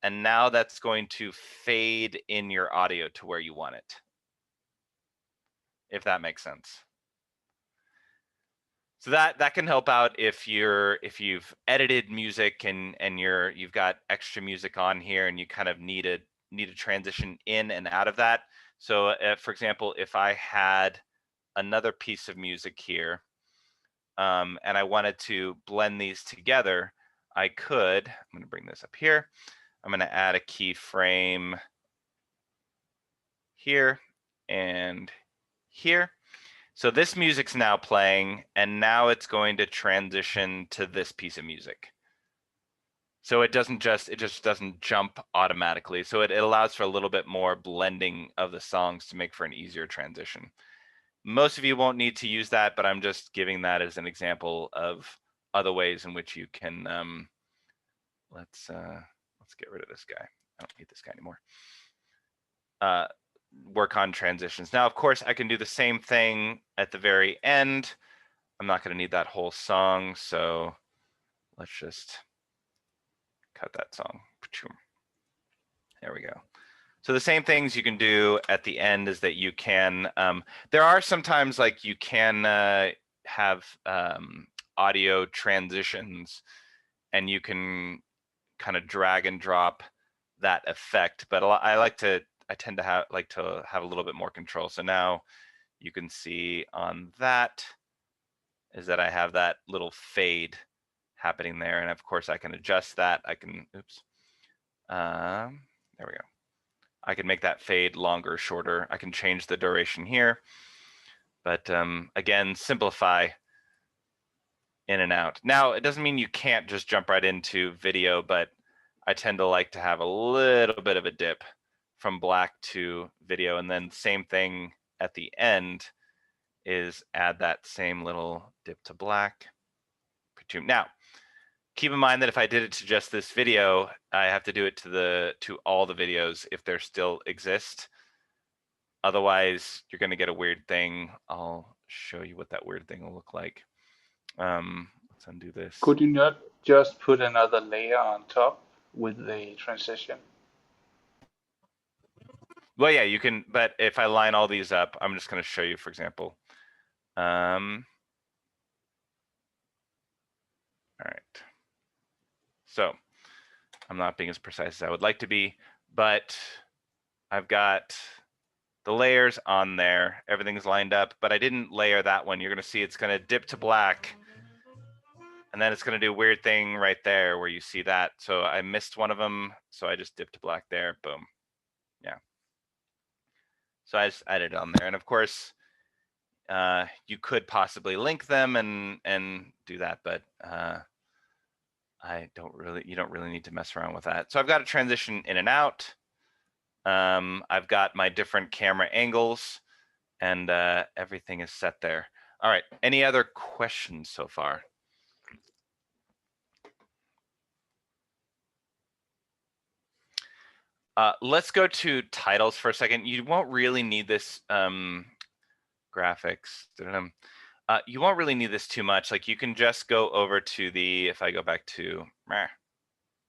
S1: And now that's going to fade in your audio to where you want it, if that makes sense. So that can help out if you've edited music and you've got extra music on here and you kind of need a transition in and out of that. So for example, if I had another piece of music here and I wanted to blend these together, I could. I'm going to bring this up here. I'm going to add a keyframe here and here. So this music's now playing, and now it's going to transition to this piece of music. So it just doesn't jump automatically. So it allows for a little bit more blending of the songs to make for an easier transition. Most of you won't need to use that, but I'm just giving that as an example of other ways in which you can. Let's get rid of this guy. I don't need this guy anymore. Work on transitions. Now, of course, I can do the same thing at the very end. I'm not going to need that whole song, so let's just cut that song. There we go. So the same things you can do at the end is that you can, there are sometimes like you can have audio transitions and you can kind of drag and drop that effect, but I tend to like to have a little bit more control. So now you can see on that is that I have that little fade happening there. And of course I can adjust that. I can, oops. There we go. I can make that fade longer, shorter. I can change the duration here. But again, simplify in and out. Now, it doesn't mean you can't just jump right into video, but I tend to like to have a little bit of a dip from black to video, and then same thing at the end is add that same little dip to black. Now, keep in mind that if I did it to just this video, I have to do it to all the videos if they still exist. Otherwise, you're going to get a weird thing. I'll show you what that weird thing will look like. Let's undo this.
S3: Could you not just put another layer on top with the transition?
S1: Well, yeah, you can, but if I line all these up, I'm just going to show you, for example. All right. So I'm not being as precise as I would like to be, but I've got the layers on there. Everything's lined up, but I didn't layer that one. You're going to see it's going to dip to black, and then it's going to do a weird thing right there where you see that. So I missed one of them, so I just dipped to black there. Boom. Yeah. So I just added it on there, and of course, you could possibly link them and do that, but you don't really need to mess around with that. So I've got a transition in and out. I've got my different camera angles, and everything is set there. All right, any other questions so far? Let's go to titles for a second. You won't really need this graphics. You won't really need this too much. Like you can just go over to the, if I go back to,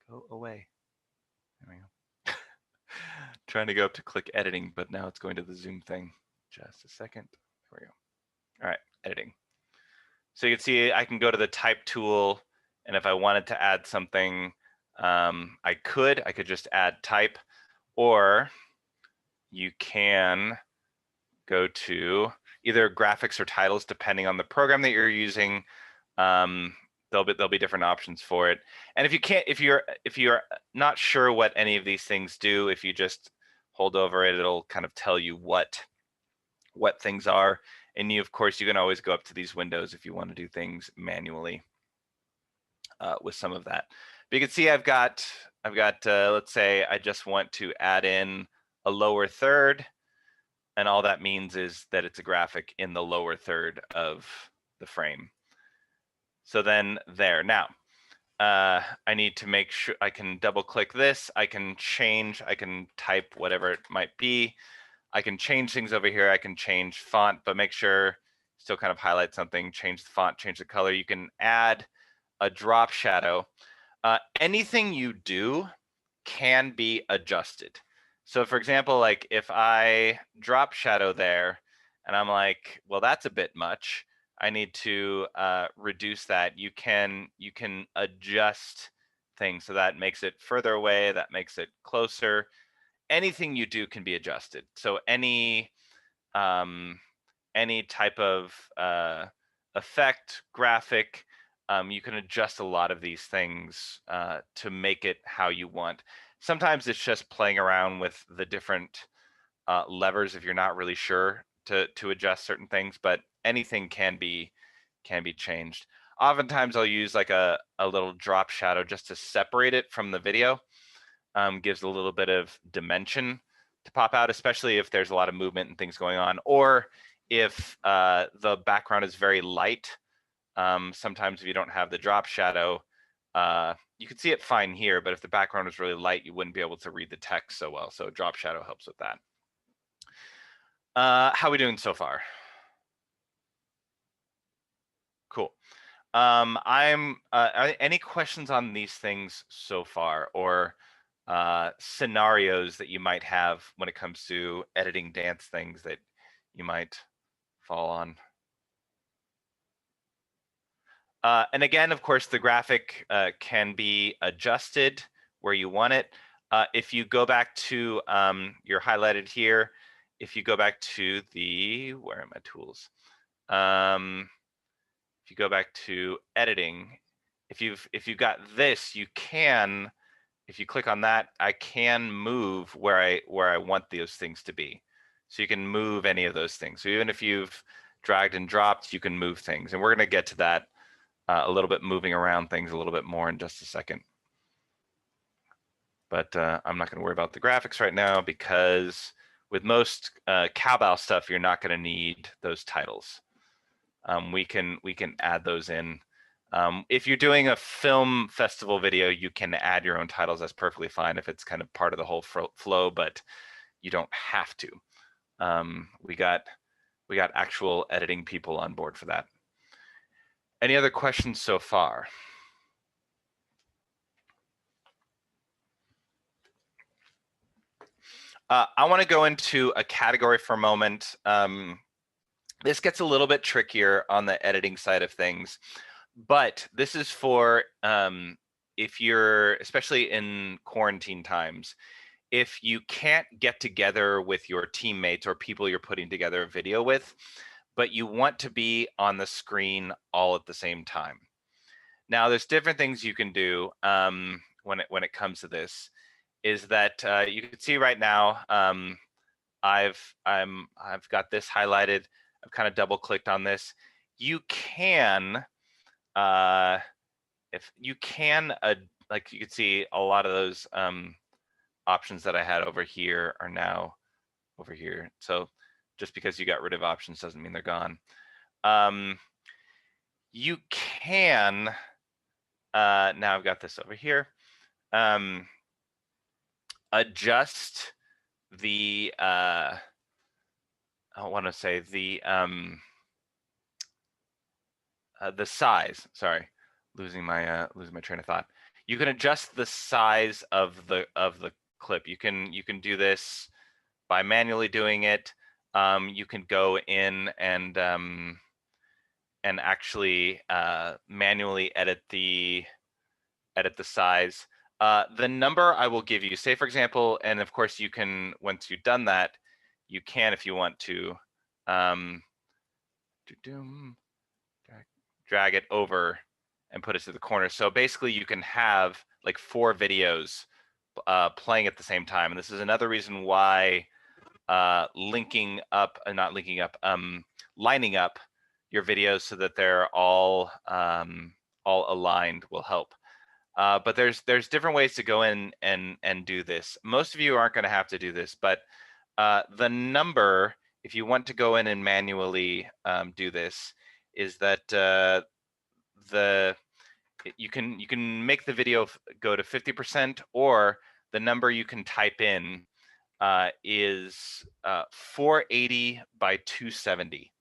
S1: go away. There we go. Trying to go up to click editing, but now it's going to the Zoom thing. Just a second. There we go. All right, editing. So you can see I can go to the type tool, and if I wanted to add something, I could just add type, or you can go to either graphics or titles, depending on the program that you're using. There'll be different options for it. And if you're not sure what any of these things do, if you just hold over it, it'll kind of tell you what things are. And you, of course, you can always go up to these windows if you want to do things manually with some of that. But you can see I've got let's say I just want to add in a lower third, and all that means is that it's a graphic in the lower third of the frame. So then there. Now, I need to make sure I can double click this. I can type whatever it might be. I can change things over here. I can change font, but make sure still kind of highlight something, change the font, change the color. You can add a drop shadow. Anything you do can be adjusted. So for example, like if I drop shadow there and I'm like, well, that's a bit much, I need to reduce that. You can adjust things so that makes it further away, that makes it closer. Anything you do can be adjusted. So any type of effect, graphic, you can adjust a lot of these things to make it how you want. Sometimes it's just playing around with the different levers if you're not really sure to adjust certain things, but anything can be changed. Oftentimes I'll use like a little drop shadow just to separate it from the video. Gives a little bit of dimension to pop out, especially if there's a lot of movement and things going on, or if the background is very light. Sometimes if you don't have the drop shadow, you can see it fine here, but if the background is really light, you wouldn't be able to read the text so well. So drop shadow helps with that. How are we doing so far? Cool. Any questions on these things so far, or scenarios that you might have when it comes to editing dance things that you might fall on? And again, of course, the graphic can be adjusted where you want it. If you go back to, you're highlighted here, if you go back to the, where are my tools? If you go back to editing, if you've got this, you can, if you click on that, I can move where I want those things to be. So you can move any of those things. So even if you've dragged and dropped, you can move things. And we're going to get to that a little bit, moving around things a little bit more in just a second. But I'm not going to worry about the graphics right now, because with most cowbell stuff, you're not going to need those titles. We can add those in. If you're doing a film festival video, you can add your own titles. That's perfectly fine if it's kind of part of the whole flow, but you don't have to. We got actual editing people on board for that. Any other questions so far? I want to go into a category for a moment. This gets a little bit trickier on the editing side of things, but this is for if you're, especially in quarantine times, if you can't get together with your teammates or people you're putting together a video with, but you want to be on the screen all at the same time. Now, there's different things you can do when it comes to this. Is that you can see right now, I've got this highlighted. I've kind of double clicked on this. You can, if you can, like you can see, a lot of those options that I had over here are now over here. So just because you got rid of options doesn't mean they're gone. You can, now I've got this over here, adjust the, I want to say the size. Sorry, losing my train of thought. You can adjust the size of the clip. You can do this by manually doing it. You can go in and actually manually edit the size. The number I will give you, say for example, and of course you can, once you've done that, you can, if you want to, drag it over and put it to the corner. So basically you can have like 4 videos playing at the same time. And this is another reason why lining up your videos so that they're all aligned will help. But there's different ways to go in and do this. Most of you aren't going to have to do this, but the number, if you want to go in and manually do this, is that you can make the video go to 50%, or the number you can type in is 480 by 270.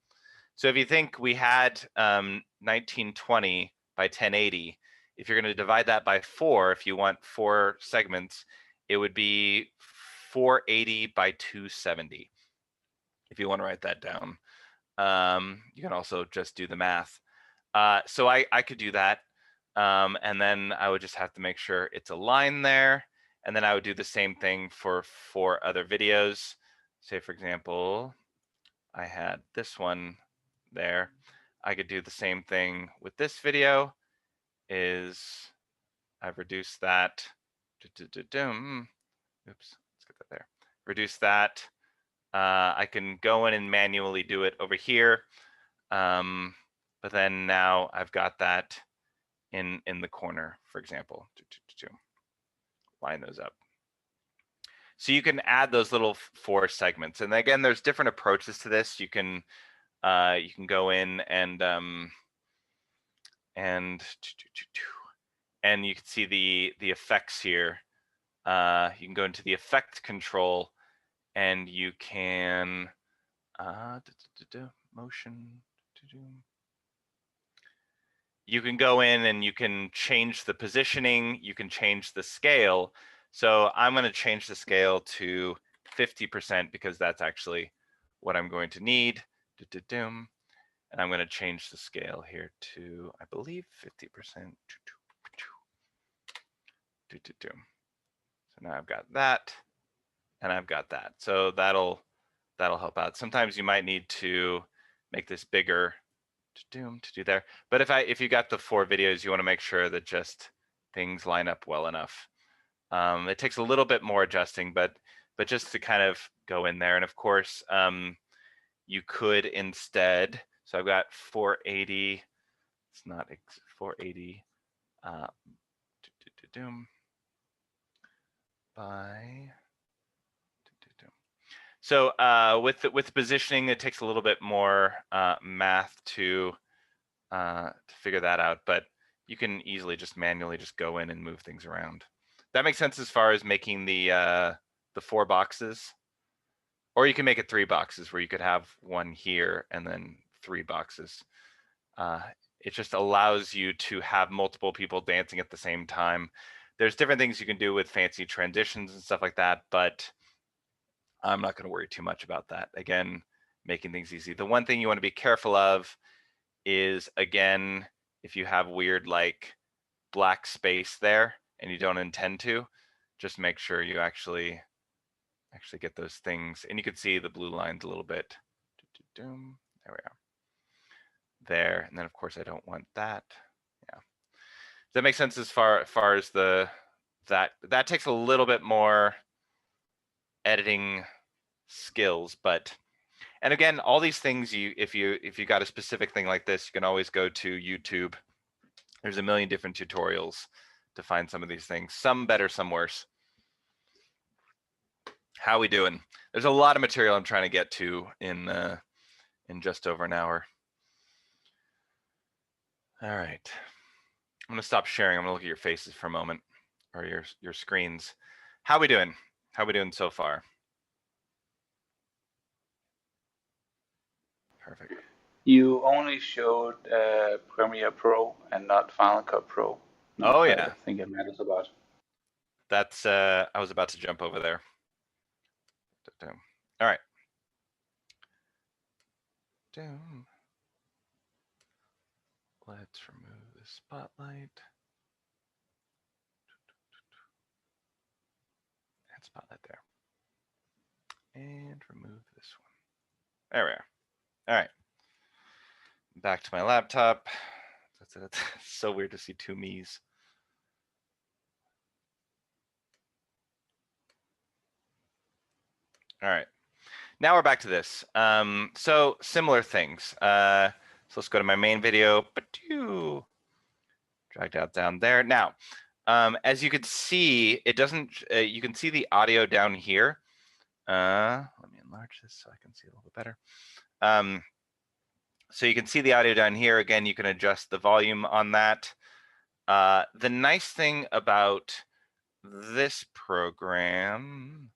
S1: So if you think we had 1920 by 1080, if you're going to divide that by 4, if you want 4 segments, it would be 480 by 270. If you want to write that down, you can also just do the math. So I could do that, and then I would just have to make sure it's a line there, and then I would do the same thing for 4 other videos. Say, for example, I had this one there. I could do the same thing with this video. Is I've reduced that. Oops, let's get that there. Reduce that. I can go in and manually do it over here, but then now I've got that in the corner, for example. Line those up. So you can add those little 4 segments, and again, there's different approaches to this. You can go in and you can see the effects here. You can go into the effect control, and you can motion. You can go in and you can change the positioning. You can change the scale. So I'm going to change the scale to 50% because that's actually what I'm going to need. And I'm going to change the scale here to, I believe, 50%. So now I've got that, and I've got that. So that'll help out. Sometimes you might need to make this bigger to do there. But if you got the 4 videos, you want to make sure that just things line up well enough. It takes a little bit more adjusting, but just to kind of go in there. And of course, you could instead, so I've got 480, it's not 480 by, so with positioning, it takes a little bit more math to figure that out, but you can easily just manually just go in and move things around. That makes sense as far as making the 4 boxes, or you can make it 3 boxes where you could have one here and then 3 boxes. It just allows you to have multiple people dancing at the same time. There's different things you can do with fancy transitions and stuff like that, but I'm not going to worry too much about that. Again, making things easy. The one thing you want to be careful of is, again, if you have weird like black space there and you don't intend to, just make sure you actually get those things. And you can see the blue lines a little bit. There we are. There, and then of course I don't want that. Yeah. Does that make sense as far as that takes a little bit more editing skills, but and again, all these things, if you got a specific thing like this, you can always go to YouTube. There's a million different tutorials to find some of these things. Some better, some worse. How we doing? There's a lot of material I'm trying to get to in just over an hour. All right. I'm gonna stop sharing. I'm gonna look at your faces for a moment, or your screens. How we doing? How we doing so far? Perfect.
S3: You only showed Premiere Pro and not Final Cut Pro.
S1: Oh yeah.
S3: I think it matters about.
S1: That's I was about to jump over there. All right. Let's remove the spotlight. And spotlight there. And remove this one. There we are. All right. Back to my laptop. That's so weird to see 2 me's. All right. Now we're back to this. So similar things. So let's go to my main video. Drag that down there. Now, as you can see, it doesn't. You can see the audio down here. Let me enlarge this so I can see a little bit better. So you can see the audio down here. Again, you can adjust the volume on that. The nice thing about this program,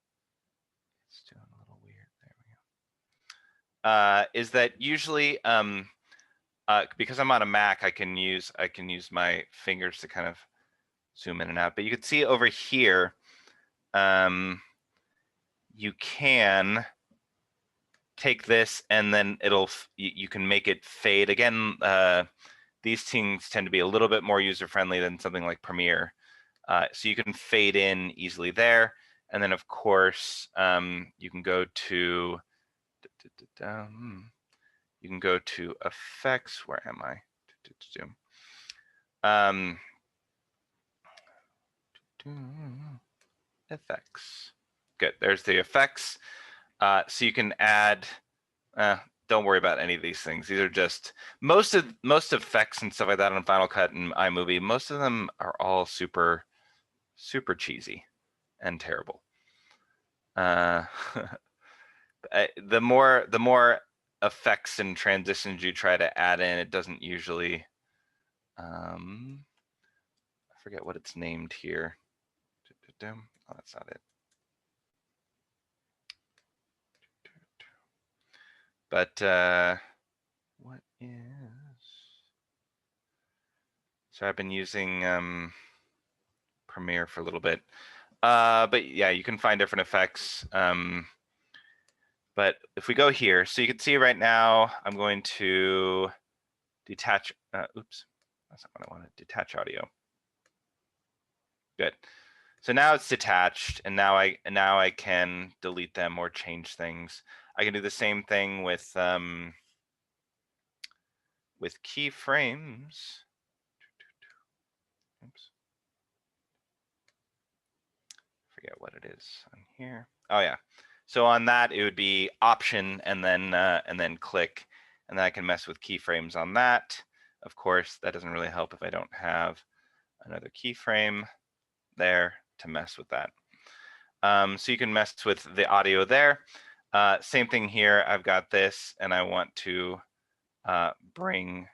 S1: it's doing a little weird. There we go. Is that usually because I'm on a Mac, I can use my fingers to kind of zoom in and out. But you can see over here, you can take this and then you can make it fade. Again, these things tend to be a little bit more user-friendly than something like Premiere. So you can fade in easily there. And then of course, you can go to, effects. Where am I? Effects. Good, there's the effects. So you can add, don't worry about any of these things. These are just, most effects and stuff like that on Final Cut and iMovie, most of them are all super cheesy and terrible. The more effects and transitions you try to add in, it doesn't usually, I forget what it's named here. Oh, that's not it. But what is, so I've been using Premiere for a little bit, but yeah, you can find different effects. But if we go here, so you can see right now, I'm going to detach, oops, that's not what I wanted, detach audio. Good. So now it's detached, and now I can delete them or change things. I can do the same thing with keyframes. Oops. Forget what it is on here. Oh yeah. So on that, it would be Option and then click, and then I can mess with keyframes on that. Of course, that doesn't really help if I don't have another keyframe there to mess with that. So you can mess with the audio there. Same thing here. I've got this, and I want to bring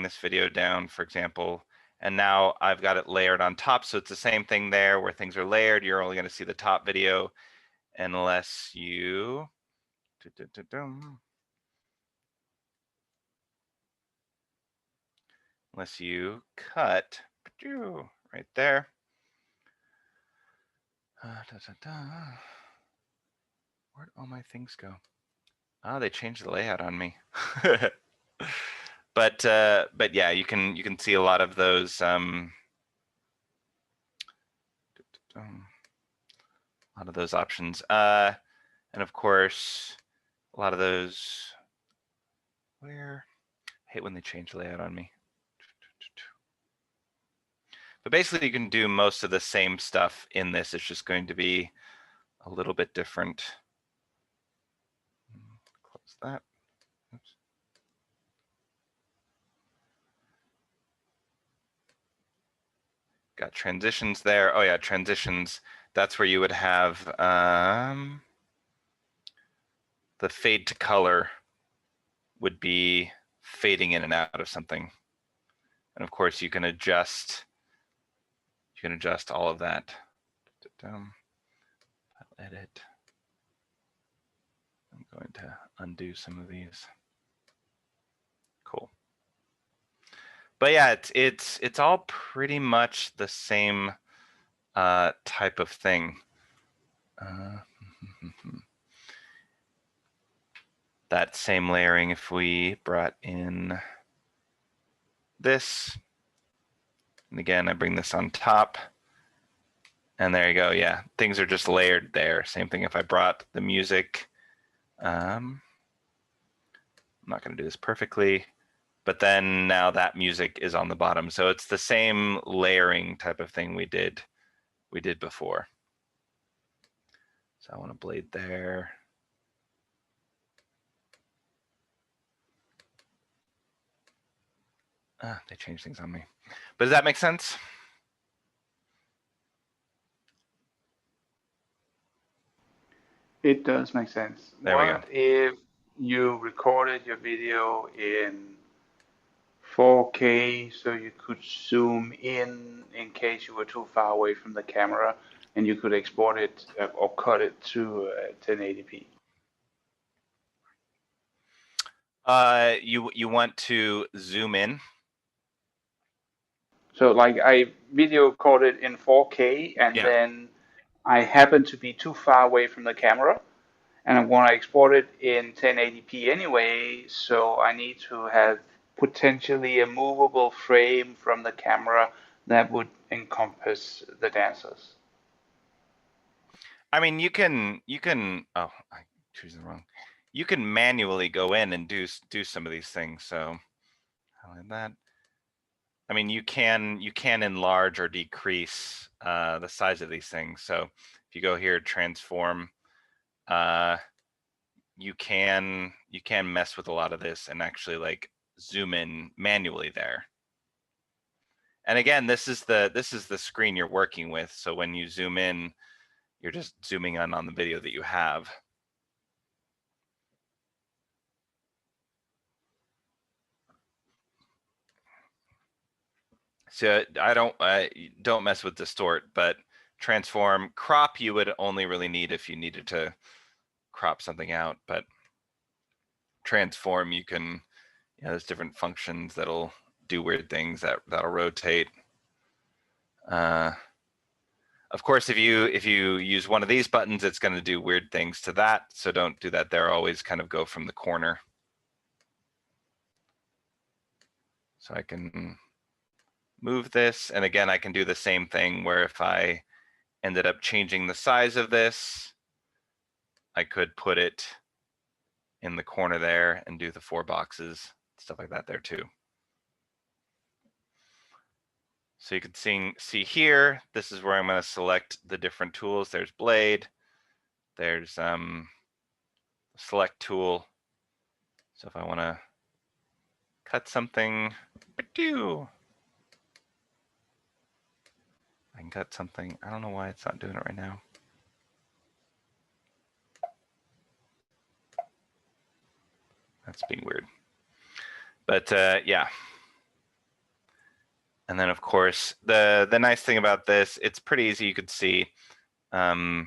S1: this video down, for example. And now I've got it layered on top. So it's the same thing there where things are layered. You're only going to see the top video unless you cut right there. Where'd all my things go? Oh, they changed the layout on me. But yeah, you can see a lot of those options, and of course a lot of those. I hate when they change the layout on me. But basically, you can do most of the same stuff in this. It's just going to be a little bit different. Close that. Oops. Got transitions there. Oh yeah, transitions. That's where you would have the fade to color would be fading in and out of something. And of course, you can adjust all of that. I'll edit. I'm going to undo some of these. Cool. But yeah, it's all pretty much the same type of thing. That same layering, if we brought in this, and again, I bring this on top, and there you go. Yeah, things are just layered there. Same thing if I brought the music. I'm not going to do this perfectly, but then now that music is on the bottom. So it's the same layering type of thing we did we did before. So I want to blade there. They changed things on me. But does that make sense?
S3: It does make sense.
S1: There we go.
S3: What if you recorded your video in 4K so you could zoom in case you were too far away from the camera, and you could export it or cut it to 1080p?
S1: You want to zoom in?
S3: So like I video recorded in 4K, and
S1: Yeah.
S3: then I happen to be too far away from the camera, and I want to export it in 1080p anyway, so I need to have potentially a movable frame from the camera that would encompass the dancers.
S1: I mean, you can. Oh, I choose the wrong. You can manually go in and do some of these things. So, like that. I mean, you can enlarge or decrease the size of these things. So, if you go here, transform, you can mess with a lot of this and actually like zoom in manually there. And again, this is the screen you're working with. So when you zoom in, you're just zooming in on the video that you have. So I don't mess with distort, but transform, crop you would only really need if you needed to crop something out, but transform you can, there's different functions that'll do weird things that'll rotate. Of course, if you use one of these buttons, it's going to do weird things to that. So don't do that there. Always kind of go from the corner. So I can move this. And again, I can do the same thing where if I ended up changing the size of this, I could put it in the corner there and do the 4 boxes, stuff like that there too. So you can see here, this is where I'm going to select the different tools. There's blade, there's select tool. So if I want to cut something, I can cut something. I don't know why it's not doing it right now. That's being weird. But yeah. And then of course, the nice thing about this, it's pretty easy. You could see that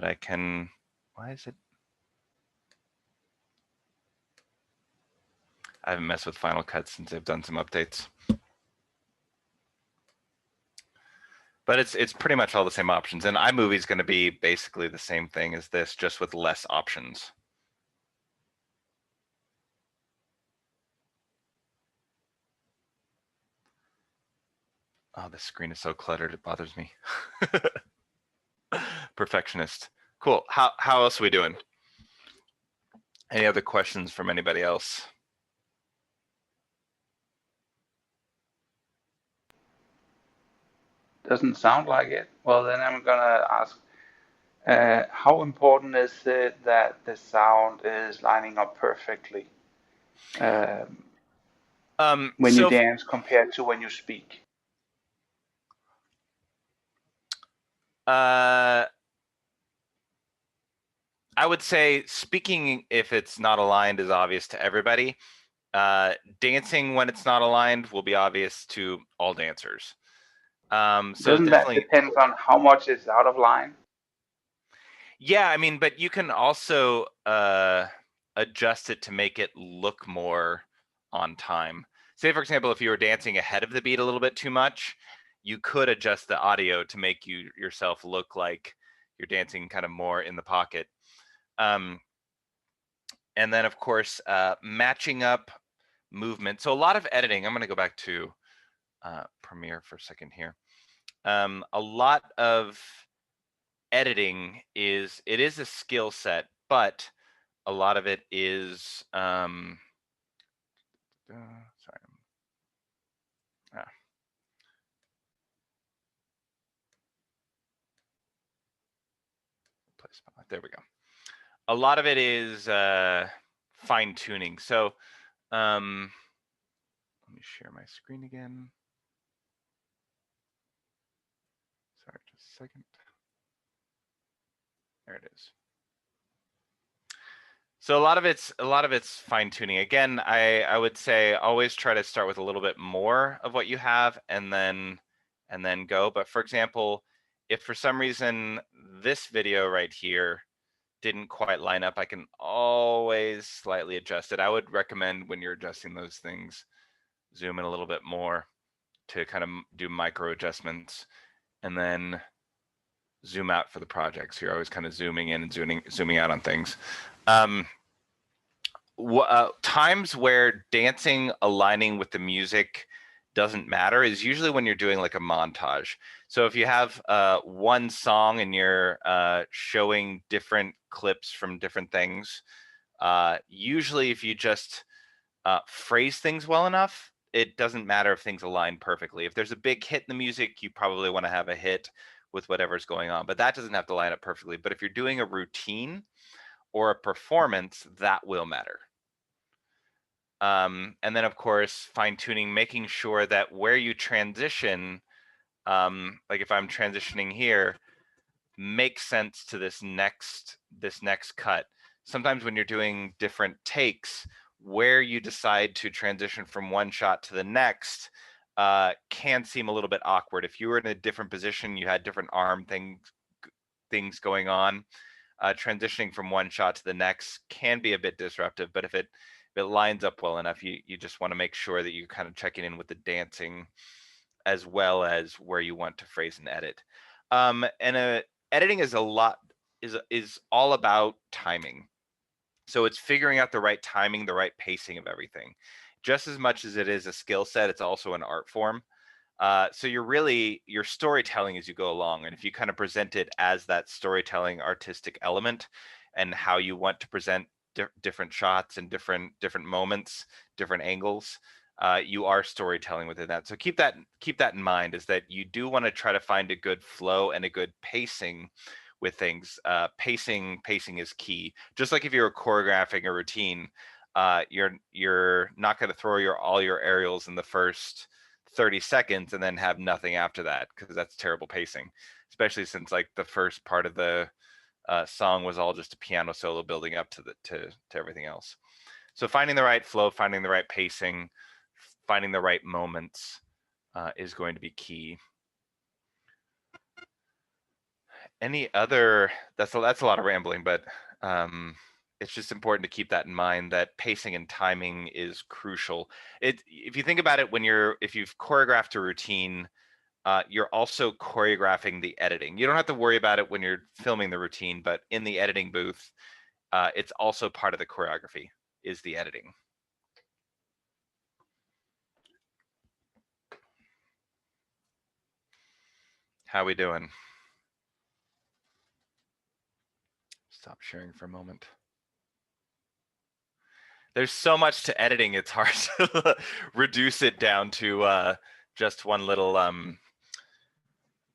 S1: I can, why is it? I haven't messed with Final Cut since I've done some updates. But it's pretty much all the same options. And iMovie is going to be basically the same thing as this, just with less options. Oh, this screen is so cluttered, it bothers me. Perfectionist. Cool. How else are we doing? Any other questions from anybody else?
S3: Doesn't sound like it. Well, then I'm gonna ask, how important is it that the sound is lining up perfectly when you
S1: So
S3: dance compared to when you speak?
S1: I would say speaking, if it's not aligned, is obvious to everybody. Dancing when it's not aligned will be obvious to all dancers. So
S3: Doesn't that
S1: definitely,
S3: depend on how much is out of line?
S1: yeah. I mean, but you can also adjust it to make it look more on time. Say, for example, if you were dancing ahead of the beat a little bit too much, you could adjust the audio to make yourself look like you're dancing kind of more in the pocket. And then, of course, matching up movement. So a lot of editing. I'm going to go back to Premiere for a second here. A lot of editing is a skill set, but a lot of it is sorry. there we go. A lot of it is fine tuning. So let me share my screen again. Sorry, just a second. There it is. So a lot of it's fine tuning. Again, I would say always try to start with a little bit more of what you have and then go. But for example, if for some reason this video right here didn't quite line up, I can always slightly adjust it. I would recommend when you're adjusting those things, zoom in a little bit more to kind of do micro adjustments and then zoom out for the project. So you're always kind of zooming in and zooming out on things. Times where dancing aligning with the music doesn't matter is usually when you're doing like a montage. So if you have one song and you're showing different clips from different things, usually if you just phrase things well enough, it doesn't matter if things align perfectly. If there's a big hit in the music, you probably want to have a hit with whatever's going on, but that doesn't have to line up perfectly. But if you're doing a routine or a performance, that will matter. And then of course, fine tuning, making sure that where you transition, like if I'm transitioning here, makes sense to this next cut. Sometimes when you're doing different takes, where you decide to transition from one shot to the next can seem a little bit awkward. If you were in a different position, you had different arm things going on, transitioning from one shot to the next can be a bit disruptive. But if it lines up well enough, you just want to make sure that you're kind of checking in with the dancing as well as where you want to phrase and edit. And editing is all about timing. So it's figuring out the right timing, the right pacing of everything. Just as much as it is a skill set, it's also an art form. So you're storytelling as you go along, and if you kind of present it as that storytelling artistic element and how you want to present different shots and different moments, different angles, you are storytelling within that. So keep that in mind, is that you do want to try to find a good flow and a good pacing with things. Pacing is key. Just like if you're choreographing a routine, you're not going to throw all your aerials in the first 30 seconds and then have nothing after that, because that's terrible pacing, especially since like the first part of the song was all just a piano solo building up to everything else. So finding the right flow, finding the right pacing, finding the right moments is going to be key. Any other, that's a lot of rambling, but it's just important to keep that in mind, that pacing and timing is crucial. If you think about it, if you've choreographed a routine, you're also choreographing the editing. You don't have to worry about it when you're filming the routine, but in the editing booth, it's also part of the choreography, is the editing. How we doing? Stop sharing for a moment. There's so much to editing, it's hard to reduce it down to just one little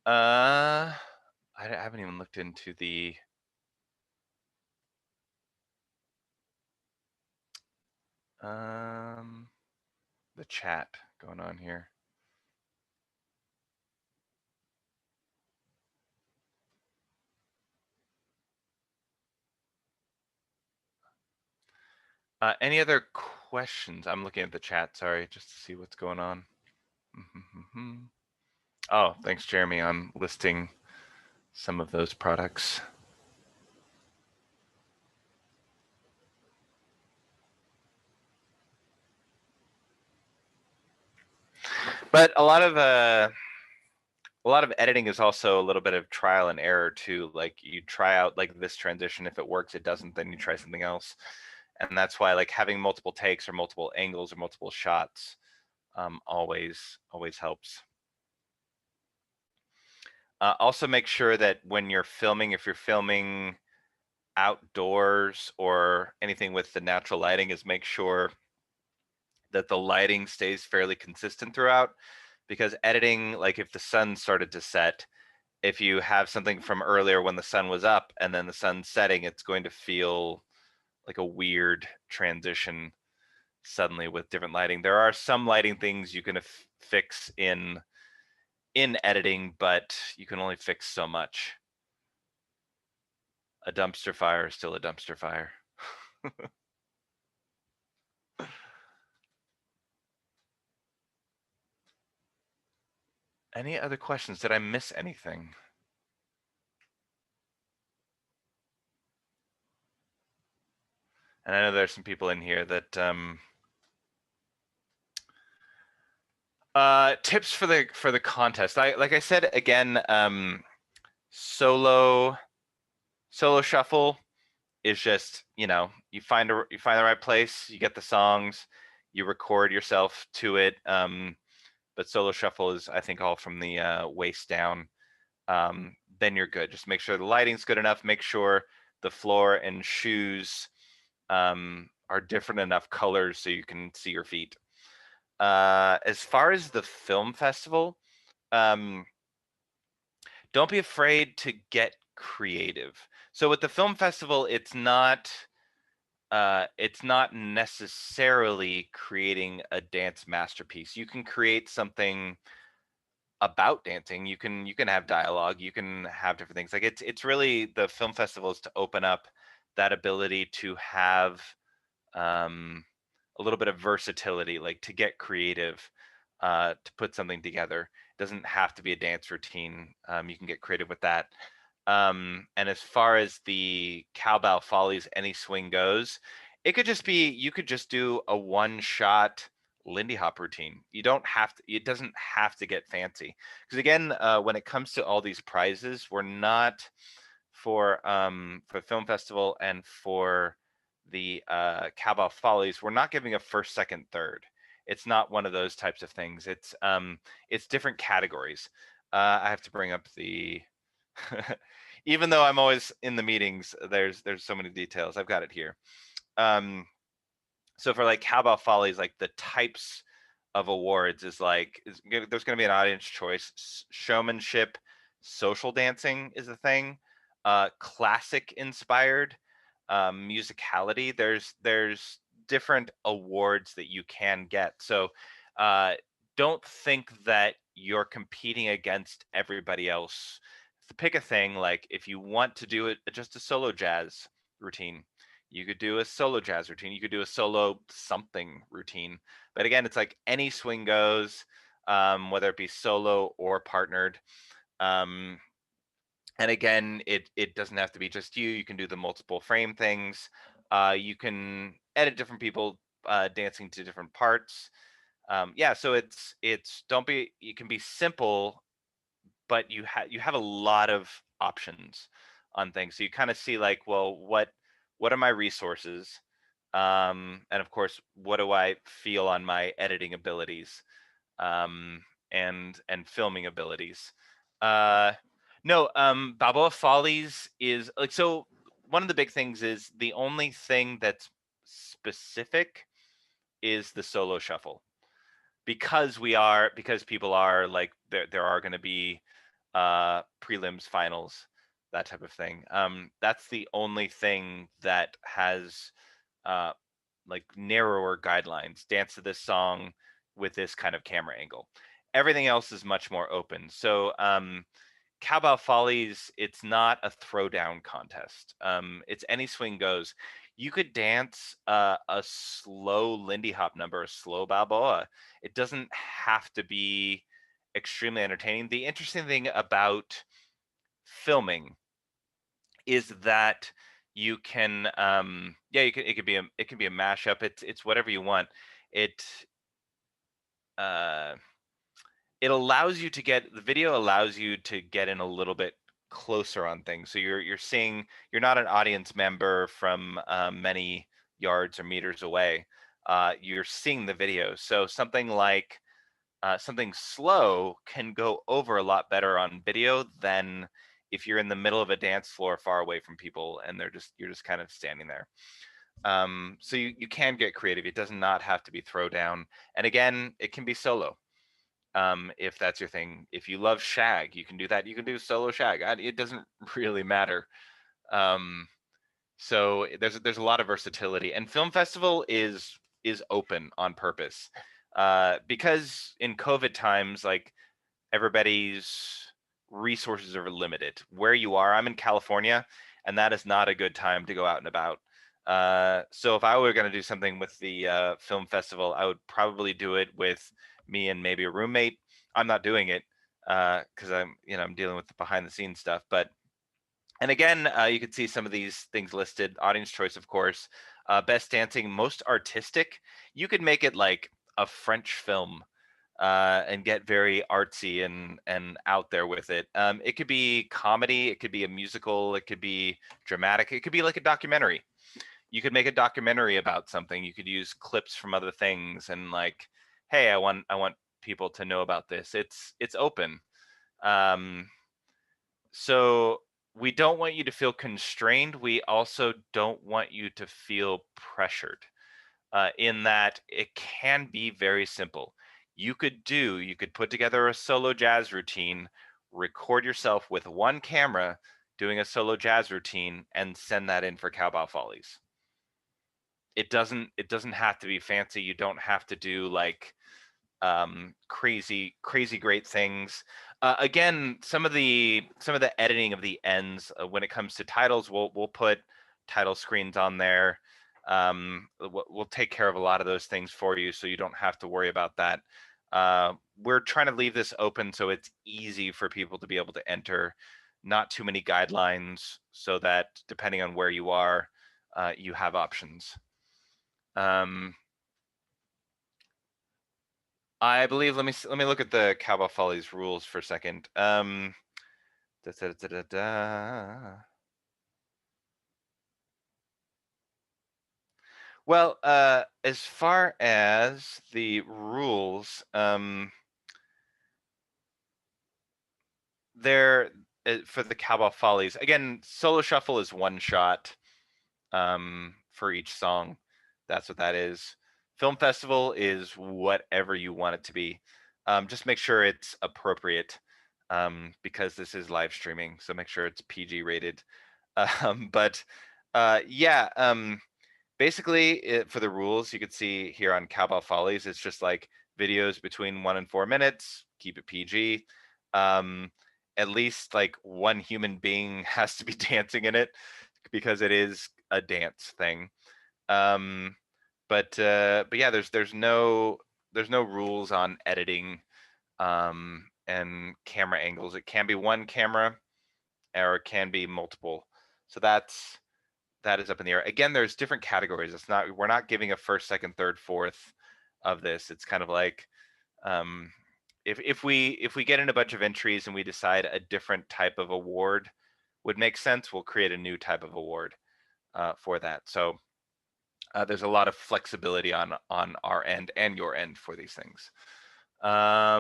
S1: I haven't even looked into the chat going on here. Any other questions? I'm looking at the chat, sorry, just to see what's going on. Oh, thanks, Jeremy, on listing some of those products. But a lot of editing is also a little bit of trial and error too. Like you try out like this transition, if it works, it doesn't, then you try something else. And that's why like having multiple takes or multiple angles or multiple shots always helps. Also make sure that when you're filming, if you're filming outdoors or anything with the natural lighting, is make sure that the lighting stays fairly consistent throughout, because editing, like if the sun started to set if you have something from earlier when the sun was up and then the sun's setting, it's going to feel like a weird transition suddenly with different lighting. There are some lighting things you can fix in editing, but you can only fix so much. A dumpster fire is still a dumpster fire. Any other questions? Did I miss anything? And I know there's some people in here that tips for the contest. Like I said again, solo shuffle is just, you know, you find the right place, you get the songs, you record yourself to it. But solo shuffle is, I think, all from the waist down. Then you're good. Just make sure the lighting's good enough. Make sure the floor and shoes are different enough colors so you can see your feet. As far as the film festival, don't be afraid to get creative. So with the film festival, it's not necessarily creating a dance masterpiece. You can create something about dancing. You can have dialogue, you can have different things. Like it's really, the film festival is to open up that ability to have a little bit of versatility, like to get creative, to put something together. It doesn't have to be a dance routine. You can get creative with that. And as far as the cowbell follies, any swing goes, it could just be, you could just do a one-shot Lindy Hop routine. You don't have to, it doesn't have to get fancy. Because again, when it comes to all these prizes, we're not, for film festival and for the cowbell follies, we're not giving a first, second, third. It's not one of those types of things. It's different categories. I have to bring up the even though I'm always in the meetings, there's so many details. I've got it here. So for like cowbell follies, like the types of awards is like, there's going to be an audience choice. Showmanship, social dancing is a thing. Classic inspired, musicality. There's different awards that you can get. So don't think that you're competing against everybody else. Pick a thing. Like if you want to do it just a solo jazz routine, you could do a solo jazz routine, you could do a solo something routine. But again, it's like any swing goes, whether it be solo or partnered. And again, it doesn't have to be just you. You can do the multiple frame things. You can edit different people dancing to different parts. Yeah, so it's don't be, you can be simple, but you have a lot of options on things. So you kind of see like, well, what are my resources? And of course, what do I feel on my editing abilities, and filming abilities? No, Balboa Follies is like, so one of the big things is the only thing that's specific is the solo shuffle, because people are like, there are going to be prelims, finals, that type of thing. That's the only thing that has like narrower guidelines. Dance to this song with this kind of camera angle. Everything else is much more open. So Cowbell Follies, it's not a throwdown contest. It's any swing goes. You could dance a slow Lindy Hop number, a slow Balboa. It doesn't have to be extremely entertaining. The interesting thing about filming is that you can, yeah, you can, it can be a mashup. It's whatever you want. It uh it allows you to get, the video allows you to get in a little bit closer on things. So you're seeing, you're not an audience member from many yards or meters away. You're seeing the video. So something like something slow can go over a lot better on video than if you're in the middle of a dance floor far away from people and you're just kind of standing there. So you can get creative. It does not have to be throwdown. And again, it can be solo. if that's your thing. If you love shag, you can do that. You can do solo shag. It doesn't really matter. So there's a lot of versatility, and film festival is open on purpose, because in COVID times, like, everybody's resources are limited. Where you are, I'm in California, and that is not a good time to go out and about. So if I were going to do something with the film festival, I would probably do it with me and maybe a roommate. I'm not doing it because I'm dealing with the behind the scenes stuff. But and again, you can see some of these things listed. Audience choice, of course. Best dancing, most artistic. You could make it like a French film and get very artsy and out there with it. It could be comedy, it could be a musical, it could be dramatic, it could be like a documentary. You could make a documentary about something. You could use clips from other things and like, hey, I want people to know about this. It's open. Um, so we don't want you to feel constrained. We also don't want you to feel pressured. In that it can be very simple. You could put together a solo jazz routine, record yourself with one camera doing a solo jazz routine, and send that in for Cowboy Follies. It doesn't have to be fancy. You don't have to do like crazy great things. Again, some of the editing of the ends when it comes to titles, we'll put title screens on there. We'll take care of a lot of those things for you, so you don't have to worry about that. We're trying to leave this open so it's easy for people to be able to enter. Not too many guidelines, so that depending on where you are, you have options. I believe. Let me look at the Cowboy Follies rules for a second. Da, da, da, da, da. Well, as far as the rules, there for the Cowboy Follies. Again, solo shuffle is one shot for each song. That's what that is. Film festival is whatever you want it to be. Just make sure it's appropriate because this is live streaming, so make sure it's PG rated. But yeah, basically for the rules, you could see here on Cowbell Follies, it's just like videos between 1 and 4 minutes, keep it PG. At least like one human being has to be dancing in it because it is a dance thing. But yeah, there's no rules on editing and camera angles. It can be one camera or it can be multiple. So that is up in the air. Again, there's different categories. We're not giving a first, second, third, fourth of this. It's kind of like if we get in a bunch of entries and we decide a different type of award would make sense, we'll create a new type of award for that. So there's a lot of flexibility on our end and your end for these things. Yeah.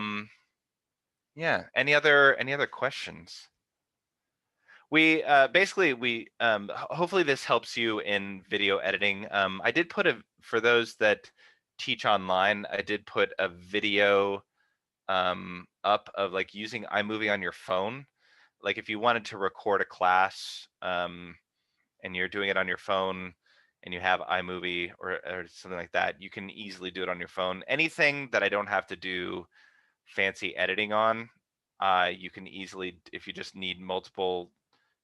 S1: Any other questions? We basically hopefully this helps you in video editing. I did put for those that teach online, I did put a video up of like using iMovie on your phone. Like if you wanted to record a class and you're doing it on your phone and you have iMovie or something like that, you can easily do it on your phone. Anything that I don't have to do fancy editing on, you can easily, if you just need multiple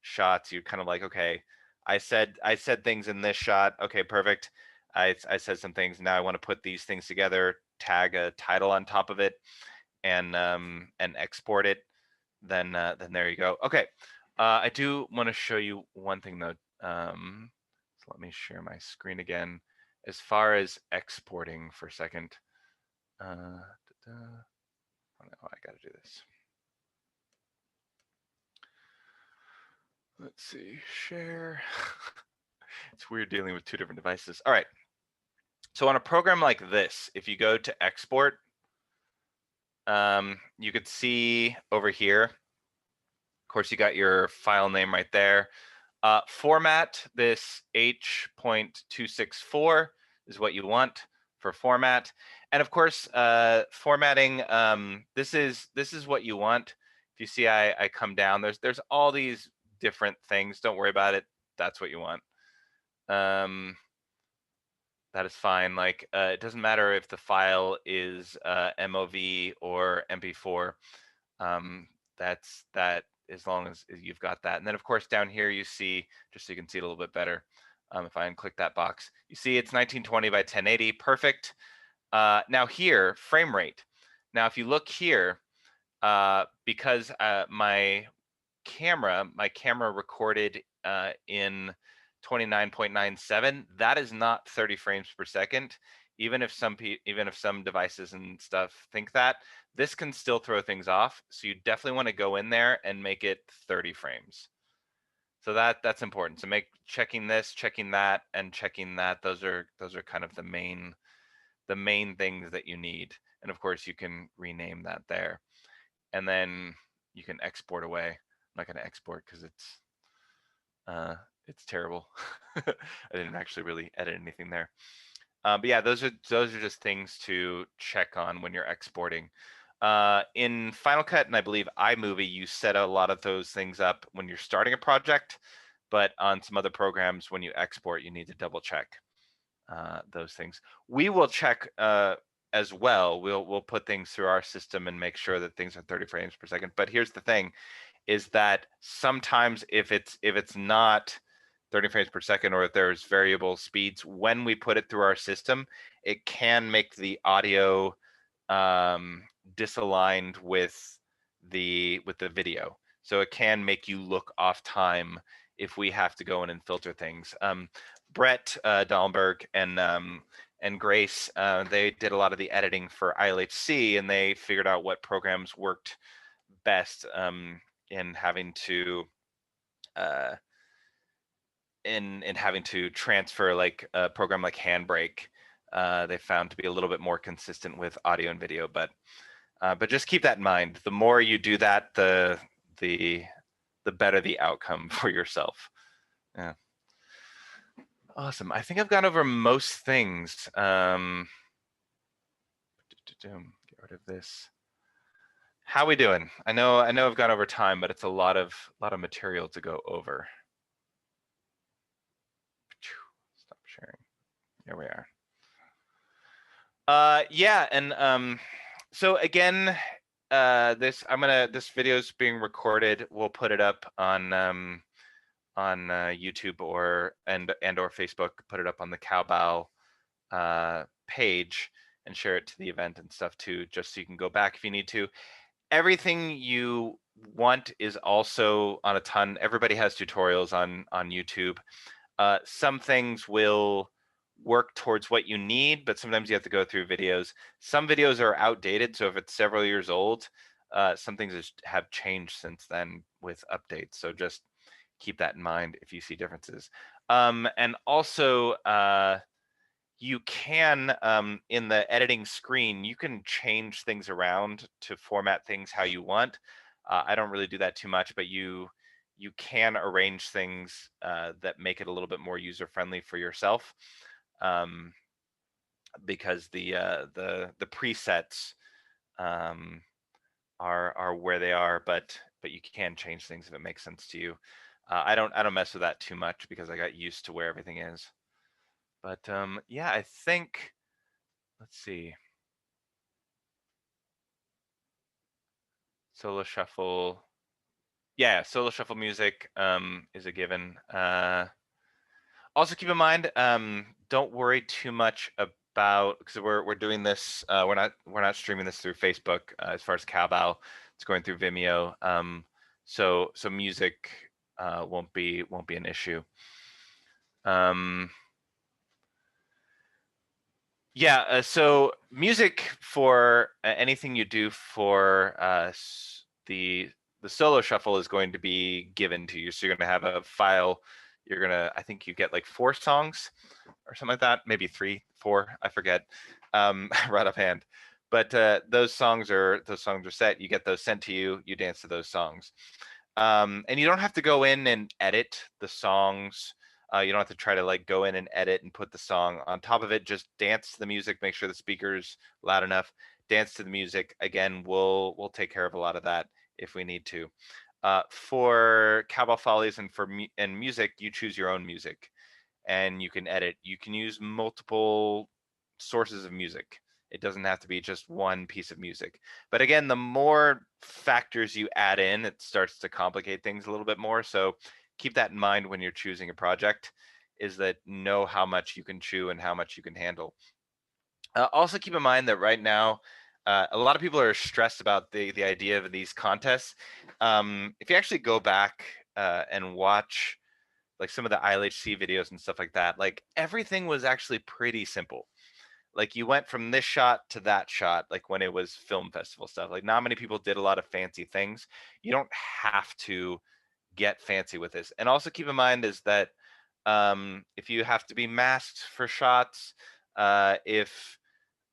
S1: shots, you're kind of like, okay, I said things in this shot. Okay, perfect. I said some things. Now I want to put these things together, tag a title on top of it, and export it. Then there you go. Okay, I do want to show you one thing though. So let me share my screen again. As far as exporting for a second. Oh no, I got to do this. Let's see, share. It's weird dealing with two different devices. All right. So on a program like this, if you go to export, you could see over here, of course, you got your file name right there. Format this H.264 is what you want. for format. And of course, formatting, this is what you want. If you see I come down, there's all these different things. Don't worry about it. That's what you want. That is fine. Like, it doesn't matter if the file is MOV or MP4. That as long as you've got that. And then of course down here you see, just so you can see it a little bit better, if I unclick that box, you see it's 1920 by 1080, perfect. Now here, frame rate. Now if you look here, because my camera recorded in 29.97, that is not 30 frames per second. Even if some devices and stuff think that, this can still throw things off. So you definitely want to go in there and make it 30 frames. So that's important. So checking this, checking that, and checking that. Those are kind of the main things that you need. And of course you can rename that there. And then you can export away. I'm not going to export because it's terrible. I didn't actually really edit anything there. But yeah, those are just things to check on when you're exporting. In Final Cut and I believe iMovie, you set a lot of those things up when you're starting a project, but on some other programs, when you export, you need to double check those things. We will check as well. We'll put things through our system and make sure that things are 30 frames per second. But here's the thing, is that sometimes if it's not 30 frames per second, or if there's variable speeds, when we put it through our system, it can make the audio disaligned with the video. So it can make you look off time if we have to go in and filter things. Brett Dahlberg and Grace, they did a lot of the editing for ILHC, and they figured out what programs worked best in having to having to transfer, like a program like Handbrake. They found to be a little bit more consistent with audio and video, but just keep that in mind. The more you do that, the better the outcome for yourself. Yeah. Awesome. I think I've gone over most things. Get rid of this. How we doing? I know I've gone over time, but it's a lot of material to go over. Stop sharing. Here we are. Yeah, and so again, this video is being recorded. We'll put it up on YouTube or Facebook. Put it up on the Cowbell page and share it to the event and stuff too, just so you can go back if you need to. Everything you want is also on a ton. Everybody has tutorials on YouTube. Some things will work towards what you need, but sometimes you have to go through videos. Some videos are outdated, so if it's several years old, some things have changed since then with updates. So just keep that in mind if you see differences. And also, you can, in the editing screen, you can change things around to format things how you want. I don't really do that too much, but you can arrange things that make it a little bit more user-friendly for yourself, because the presets are where they are, but you can change things if it makes sense to you. I don't mess with that too much because I got used to where everything is. But yeah, I think, let's see. Solo shuffle. Yeah, solo shuffle music is a given. Also keep in mind, don't worry too much about, because we're doing this, we're not streaming this through Facebook as far as Cowbell. It's going through Vimeo. So music won't be an issue. Yeah, so music for anything you do for the solo shuffle is going to be given to you. So you're going to have a file. I think you get like 4 songs or something like that, maybe 3, 4, I forget, right offhand. But those songs are set. You get those sent to you. You dance to those songs, and you don't have to go in and edit the songs You don't have to try to like go in and edit and put the song on top of it. Just dance to the music, make sure the speaker's loud enough, dance to the music. Again, we'll take care of a lot of that if we need to. For Cowbell Follies and for music, you choose your own music and you can edit. You can use multiple sources of music. It doesn't have to be just one piece of music. But again, the more factors you add in, it starts to complicate things a little bit more. So keep that in mind when you're choosing a project, is that know how much you can chew and how much you can handle. Also keep in mind that right now, a lot of people are stressed about the idea of these contests. If you actually go back and watch like some of the ILHC videos and stuff like that, like everything was actually pretty simple. Like you went from this shot to that shot, like when it was film festival stuff. Like not many people did a lot of fancy things. You don't have to get fancy with this. And also keep in mind is that if you have to be masked for shots, if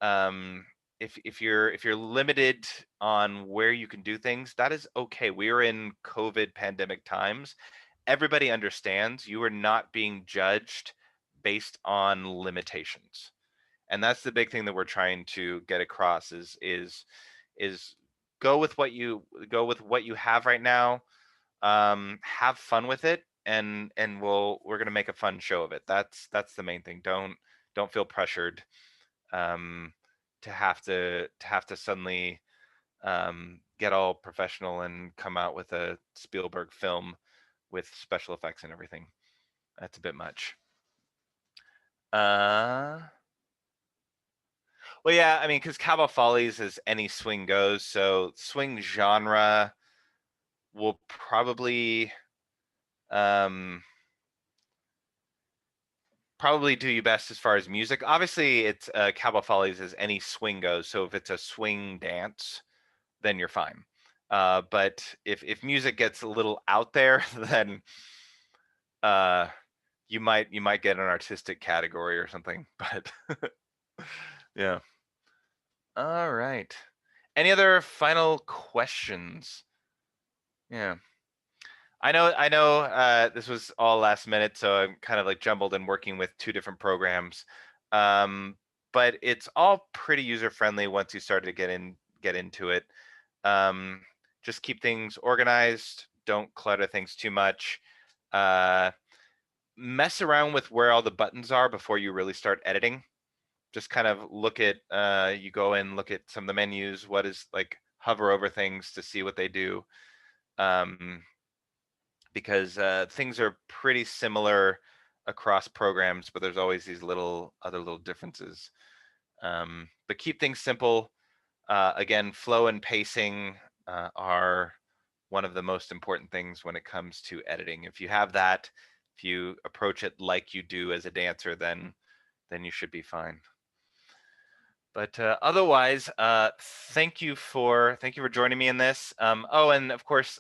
S1: um, if you're limited on where you can do things, that is okay. We are in COVID pandemic times. Everybody understands you are not being judged based on limitations, and that's the big thing that we're trying to get across is go with what you have right now. Have fun with it, and we're gonna make a fun show of it. That's the main thing. Don't feel pressured um, to suddenly get all professional and come out with a Spielberg film with special effects and everything. That's a bit much. Well, yeah, I mean, because Cowboy Follies is any swing goes, so swing genre will um, probably do you best as far as music. Obviously, it's Cowboy Follies is any swing goes, so if it's a swing dance, then you're fine. But if music gets a little out there, then uh, you might get an artistic category or something. But yeah. All right. Any other final questions? Yeah. I know this was all last minute, so I'm kind of like jumbled and working with two different programs. Um, but it's all pretty user friendly once you start to get into it. Um, just keep things organized. Don't clutter things too much. Uh, mess around with where all the buttons are before you really start editing. Just kind of look at you go in, look at some of the menus, what is like hover over things to see what they do. Because things are pretty similar across programs, but there's always these other little differences. But keep things simple. Again, flow and pacing are one of the most important things when it comes to editing. If you have that, if you approach it like you do as a dancer, then you should be fine. But otherwise, thank you for joining me in this. Oh, and of course,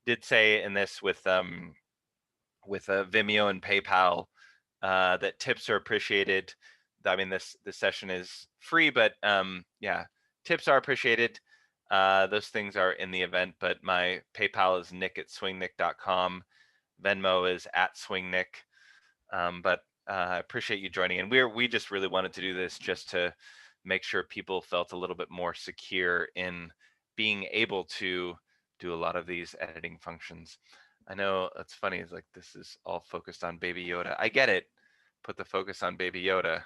S1: did say in this with Vimeo and PayPal that tips are appreciated. I mean, this session is free, but yeah, tips are appreciated. Those things are in the event, but my PayPal is nick@swingnick.com. Venmo is @swingnick. But I appreciate you joining in. We just really wanted to do this just to make sure people felt a little bit more secure in being able to do a lot of these editing functions. I know it's funny, it's like this is all focused on Baby Yoda. I get it. Put the focus on Baby Yoda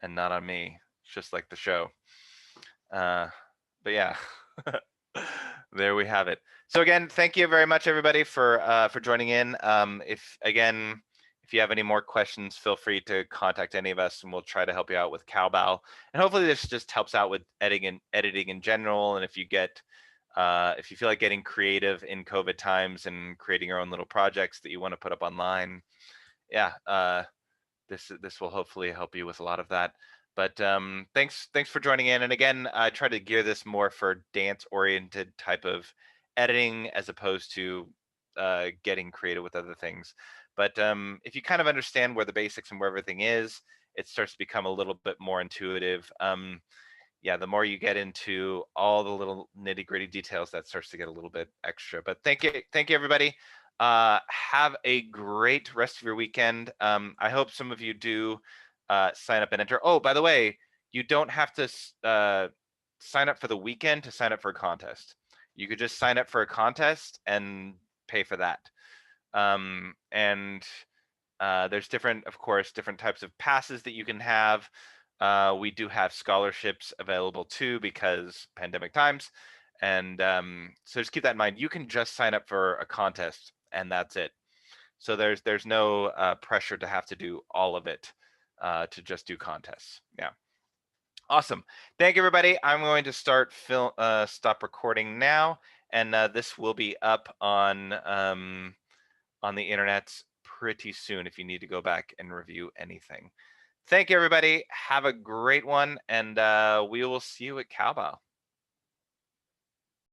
S1: and not on me. It's just like the show. But yeah, there we have it. So again, thank you very much, everybody, for joining in. If you have any more questions, feel free to contact any of us, and we'll try to help you out with Cowbell. And hopefully, this just helps out with editing in general. And if you feel like getting creative in COVID times and creating your own little projects that you want to put up online, yeah, this will hopefully help you with a lot of that. But thanks for joining in. And again, I try to gear this more for dance oriented type of editing as opposed to getting creative with other things. But if you kind of understand where the basics and where everything is, it starts to become a little bit more intuitive. Yeah, the more you get into all the little nitty gritty details, that starts to get a little bit extra. But thank you everybody. Have a great rest of your weekend. I hope some of you do sign up and enter. Oh, by the way, you don't have to sign up for the weekend to sign up for a contest. You could just sign up for a contest and pay for that. And there's different, of course, different types of passes that you can have. We do have scholarships available too because pandemic times. And so just keep that in mind. You can just sign up for a contest and that's it. So there's no pressure to have to do all of it to just do contests. Yeah. Awesome. Thank you, everybody. I'm going to stop recording now, and this will be up on the internet pretty soon if you need to go back and review anything. Thank you, everybody. Have a great one, and we will see you at Cowbow.